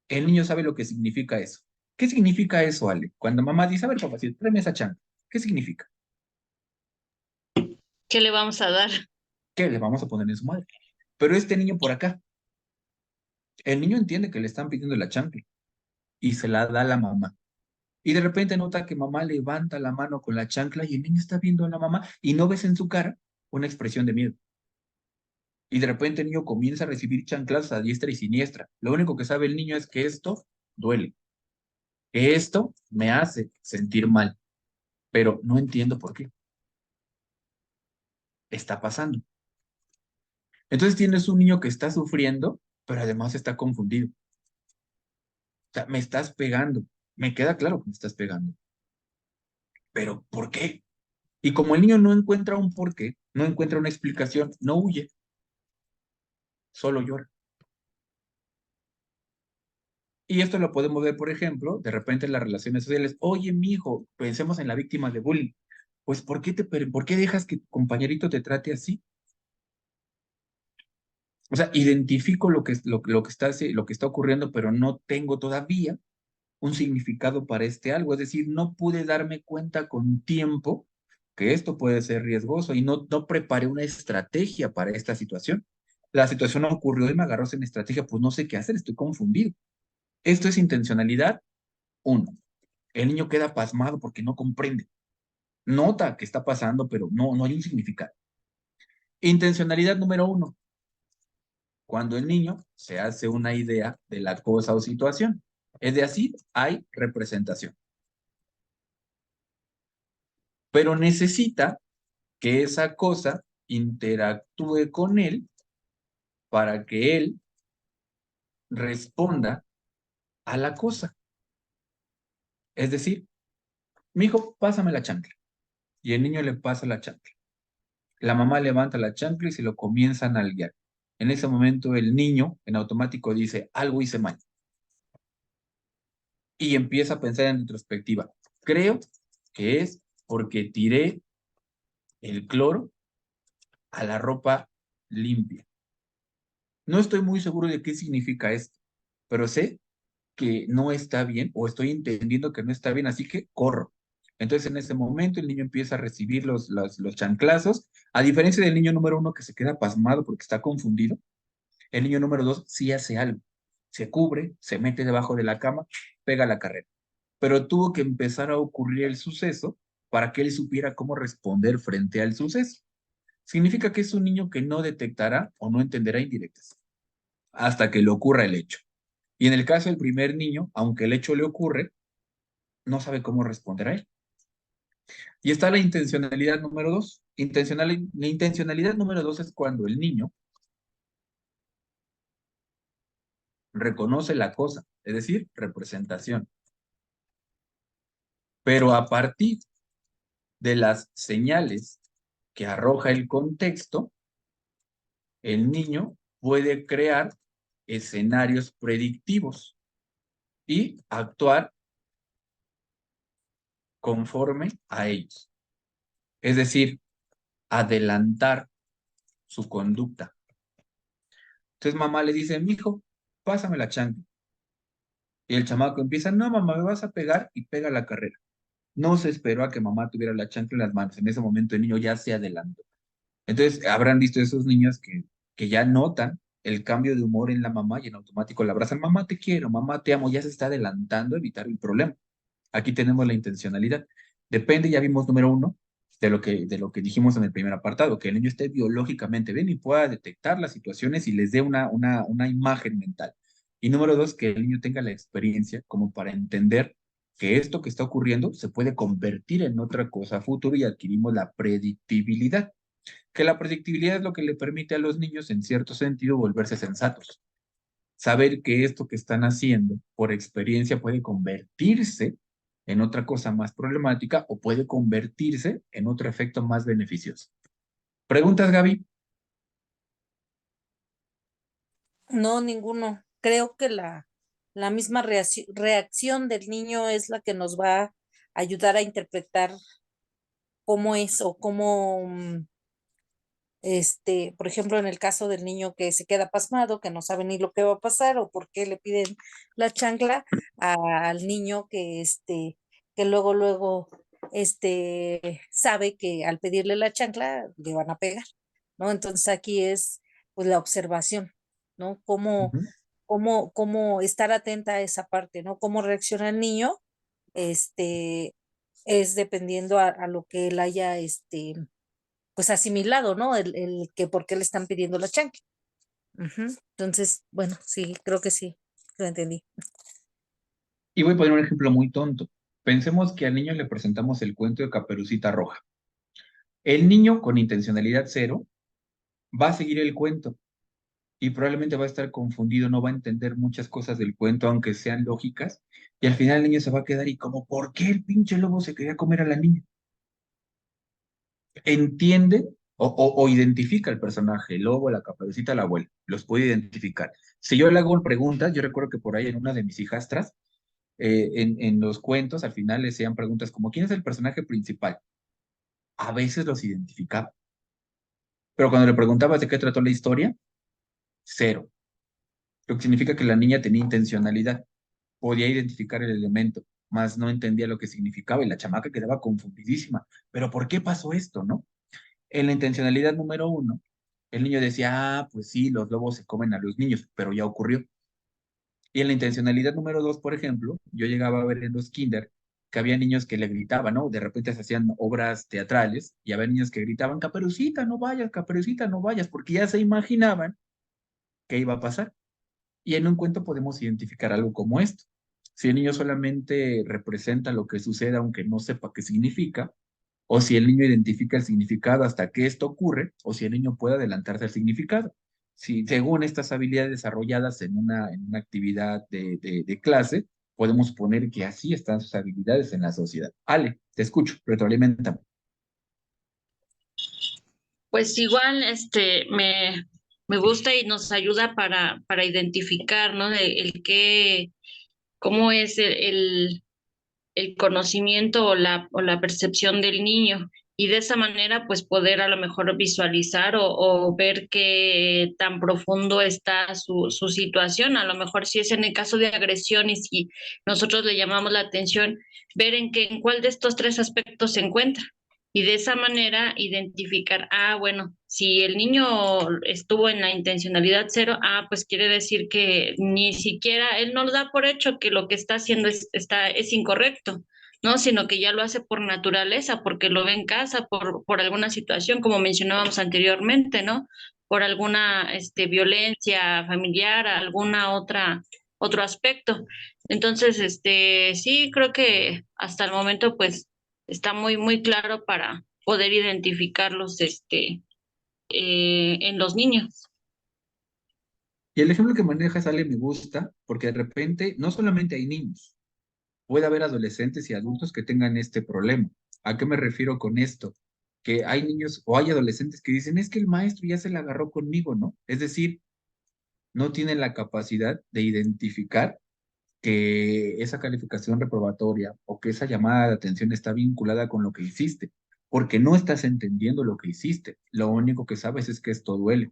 el niño sabe lo que significa eso. ¿Qué significa eso, Ale? Cuando mamá dice, a ver, papacito, tráeme esa chancla. ¿Qué significa? ¿Qué le vamos a dar? Que le vamos a poner en su madre. Pero este niño por acá, el niño entiende que le están pidiendo la chancla. y se la da a la mamá. Y de repente nota que mamá levanta la mano con la chancla y el niño está viendo a la mamá y no ves en su cara una expresión de miedo. Y de repente el niño comienza a recibir chanclas a diestra y siniestra. Lo único que sabe el niño es que esto duele, que esto me hace sentir mal, pero no entiendo por qué está pasando. Entonces tienes un niño que está sufriendo, pero además está confundido. O sea, me estás pegando. Me queda claro que me estás pegando. Pero ¿por qué? Y como el niño no encuentra un por qué, no encuentra una explicación, no huye, solo llora. Y esto lo podemos ver, por ejemplo, de repente en las relaciones sociales. Oye, mi hijo, pensemos en la víctima de bullying. Pues, ¿por qué dejas que tu compañerito te trate así? O sea, identifico lo que está ocurriendo, pero no tengo todavía un significado para este algo. Es decir, no pude darme cuenta con tiempo que esto puede ser riesgoso y no preparé una estrategia para esta situación. La situación ocurrió y me agarró sin estrategia, pues no sé qué hacer, estoy confundido. Esto es intencionalidad. Uno, el niño queda pasmado porque no comprende. Nota que está pasando, pero no hay un significado. Intencionalidad número uno, cuando el niño se hace una idea de la cosa o situación. Es decir, hay representación. Pero necesita que esa cosa interactúe con él para que él responda a la cosa. Es decir, mi hijo, pásame la chancla. Y el niño le pasa la chancla. La mamá levanta la chancla y se lo comienzan a nalguear. En ese momento el niño en automático dice, algo hice mal. Y empieza a pensar en retrospectiva. Creo que es porque tiré el cloro a la ropa limpia. No estoy muy seguro de qué significa esto, pero sé que no está bien o estoy entendiendo que no está bien, así que corro. Entonces en ese momento el niño empieza a recibir los chanclazos, a diferencia del niño número uno que se queda pasmado porque está confundido, el niño número dos sí hace algo, se cubre, se mete debajo de la cama, pega la carrera, pero tuvo que empezar a ocurrir el suceso para que él supiera cómo responder frente al suceso. Significa que es un niño que no detectará o no entenderá indirectas hasta que le ocurra el hecho. Y en el caso del primer niño, aunque el hecho le ocurre, no sabe cómo responder a él. Y está la intencionalidad número dos. La intencionalidad número dos es cuando el niño reconoce la cosa, es decir, representación. Pero a partir de las señales que arroja el contexto, el niño puede crear escenarios predictivos y actuar conforme a ellos. Es decir, adelantar su conducta. Entonces mamá le dice, mijo, pásame la chancla. Y el chamaco empieza, no, mamá, me vas a pegar y pega la carrera. No se esperó a que mamá tuviera la chancla en las manos. En ese momento el niño ya se adelantó. Entonces habrán visto esos niños que ya notan el cambio de humor en la mamá y en automático la abrazan. Mamá, te quiero, mamá, te amo. Ya se está adelantando a evitar el problema. Aquí tenemos la intencionalidad. Depende, ya vimos número uno, de lo que dijimos en el primer apartado, que el niño esté biológicamente bien y pueda detectar las situaciones y les dé una imagen mental. Y número dos, que el niño tenga la experiencia como para entender que esto que está ocurriendo se puede convertir en otra cosa a futuro y adquirimos la predictibilidad. Que la predictibilidad es lo que le permite a los niños, en cierto sentido, volverse sensatos. Saber que esto que están haciendo por experiencia puede convertirse en otra cosa más problemática o puede convertirse en otro efecto más beneficioso. ¿Preguntas, Gaby? No, ninguno. Creo que la misma reacción del niño es la que nos va a ayudar a interpretar cómo es o cómo, por ejemplo, en el caso del niño que se queda pasmado, que no sabe ni lo que va a pasar o por qué le piden la chancla, al niño que luego, sabe que al pedirle la chancla le van a pegar, ¿no? Entonces aquí es, pues, la observación, ¿no? Cómo, Ujú. cómo estar atenta a esa parte, ¿no? Cómo reacciona el niño, este, es dependiendo a lo que él haya, pues asimilado, ¿no? El que por qué le están pidiendo la chancla. Ujú. Entonces, bueno, sí, creo que sí, lo entendí. Y voy a poner un ejemplo muy tonto. Pensemos que al niño le presentamos el cuento de Caperucita Roja. El niño, con intencionalidad cero, va a seguir el cuento y probablemente va a estar confundido, no va a entender muchas cosas del cuento, aunque sean lógicas, y al final el niño se va a quedar y como, ¿por qué el pinche lobo se quería comer a la niña? Entiende o identifica el personaje, el lobo, la Caperucita, la abuela, los puede identificar. Si yo le hago preguntas, yo recuerdo que por ahí en una de mis hijastras, en los cuentos, al final le hacían preguntas como, ¿quién es el personaje principal? A veces los identificaba, pero cuando le preguntabas de qué trató la historia, cero. Lo que significa que la niña tenía intencionalidad, podía identificar el elemento, mas no entendía lo que significaba y la chamaca quedaba confundidísima. ¿Pero por qué pasó esto, no? En la intencionalidad número uno, el niño decía, ah, pues sí, los lobos se comen a los niños, pero ya ocurrió. Y en la intencionalidad número dos, por ejemplo, yo llegaba a ver en los kinder que había niños que le gritaban, ¿no? De repente se hacían obras teatrales y había niños que gritaban, Caperucita, no vayas, porque ya se imaginaban qué iba a pasar. Y en un cuento podemos identificar algo como esto. Si el niño solamente representa lo que sucede aunque no sepa qué significa, o si el niño identifica el significado hasta que esto ocurre, o si el niño puede adelantarse al significado. Si, según estas habilidades desarrolladas en una actividad de clase, podemos suponer que así están sus habilidades en la sociedad. Ale, te escucho, retroalimentame. Pues igual, me gusta y nos ayuda para identificar, ¿no? El qué, cómo es el conocimiento o la percepción del niño. Y de esa manera, pues poder a lo mejor visualizar o ver qué tan profundo está su situación. A lo mejor si es en el caso de agresión y si nosotros le llamamos la atención, ver en cuál de estos tres aspectos se encuentra. Y de esa manera identificar, ah, bueno, si el niño estuvo en la intencionalidad cero, ah, pues quiere decir que ni siquiera él no lo da por hecho que lo que está haciendo es incorrecto, ¿no? Sino que ya lo hace por naturaleza, porque lo ve en casa, por alguna situación, como mencionábamos anteriormente, ¿no? Por alguna violencia familiar, alguna otro aspecto. Entonces, sí, creo que hasta el momento, pues, está muy claro para poder identificarlos, en los niños. Y el ejemplo que manejas, Ale, me gusta, porque de repente no solamente hay niños, puede haber adolescentes y adultos que tengan este problema. ¿A qué me refiero con esto? Que hay niños o hay adolescentes que dicen, es que el maestro ya se la agarró conmigo, ¿no? Es decir, no tienen la capacidad de identificar que esa calificación reprobatoria o que esa llamada de atención está vinculada con lo que hiciste, porque no estás entendiendo lo que hiciste. Lo único que sabes es que esto duele.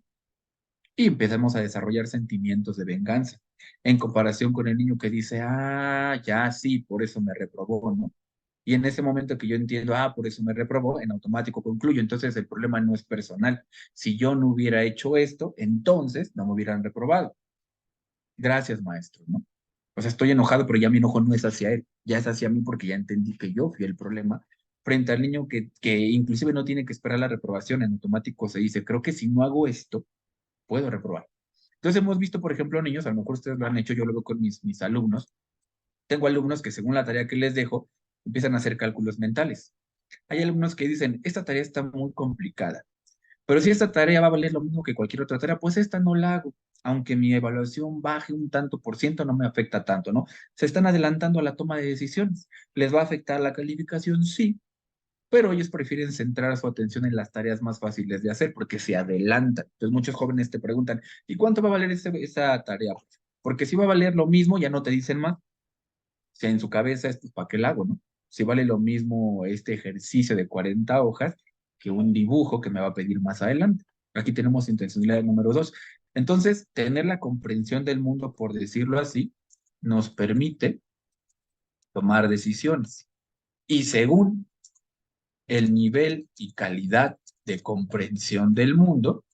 Y empezamos a desarrollar sentimientos de venganza, en comparación con el niño que dice, ah, ya sí, por eso me reprobó, ¿no? Y en ese momento que yo entiendo, ah, por eso me reprobó, en automático concluyo, entonces el problema no es personal. Si yo no hubiera hecho esto, entonces no me hubieran reprobado. Gracias, maestro, ¿no? O sea, estoy enojado, pero ya mi enojo no es hacia él, ya es hacia mí porque ya entendí que yo fui el problema. Frente al niño que inclusive no tiene que esperar la reprobación, en automático se dice, creo que si no hago esto, puedo reprobar. Entonces hemos visto, por ejemplo, niños, a lo mejor ustedes lo han hecho, yo lo veo con mis alumnos. Tengo alumnos que según la tarea que les dejo, empiezan a hacer cálculos mentales. Hay alumnos que dicen, esta tarea está muy complicada, pero si esta tarea va a valer lo mismo que cualquier otra tarea, pues esta no la hago. Aunque mi evaluación baje un tanto por ciento, no me afecta tanto, ¿no? Se están adelantando a la toma de decisiones. ¿Les va a afectar la calificación? Sí, pero ellos prefieren centrar su atención en las tareas más fáciles de hacer porque se adelantan. Entonces muchos jóvenes te preguntan, ¿y cuánto va a valer esa tarea? Porque si va a valer lo mismo, ya no te dicen más. Si en su cabeza es, pues, ¿para qué la hago, no? Si vale lo mismo este ejercicio de 40 hojas que un dibujo que me va a pedir más adelante. Aquí tenemos intencionalidad número dos. Entonces, tener la comprensión del mundo, por decirlo así, nos permite tomar decisiones. Y según el nivel y calidad de comprensión del mundo,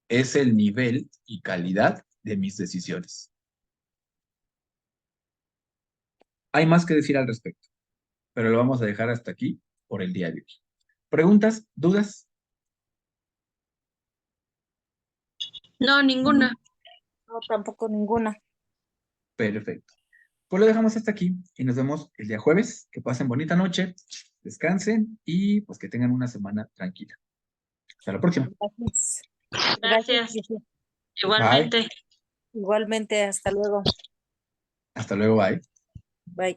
es el nivel y calidad de mis decisiones. Hay más que decir al respecto, pero lo vamos a dejar hasta aquí por el día de hoy. ¿Preguntas? ¿Dudas? No, ninguna. No, tampoco ninguna. Perfecto. Pues lo dejamos hasta aquí y nos vemos el día jueves. Que pasen bonita noche, descansen y pues que tengan una semana tranquila. Hasta la próxima. Gracias. Gracias. Jesús. Bye. Igualmente. Igualmente, hasta luego. Hasta luego, bye. Bye.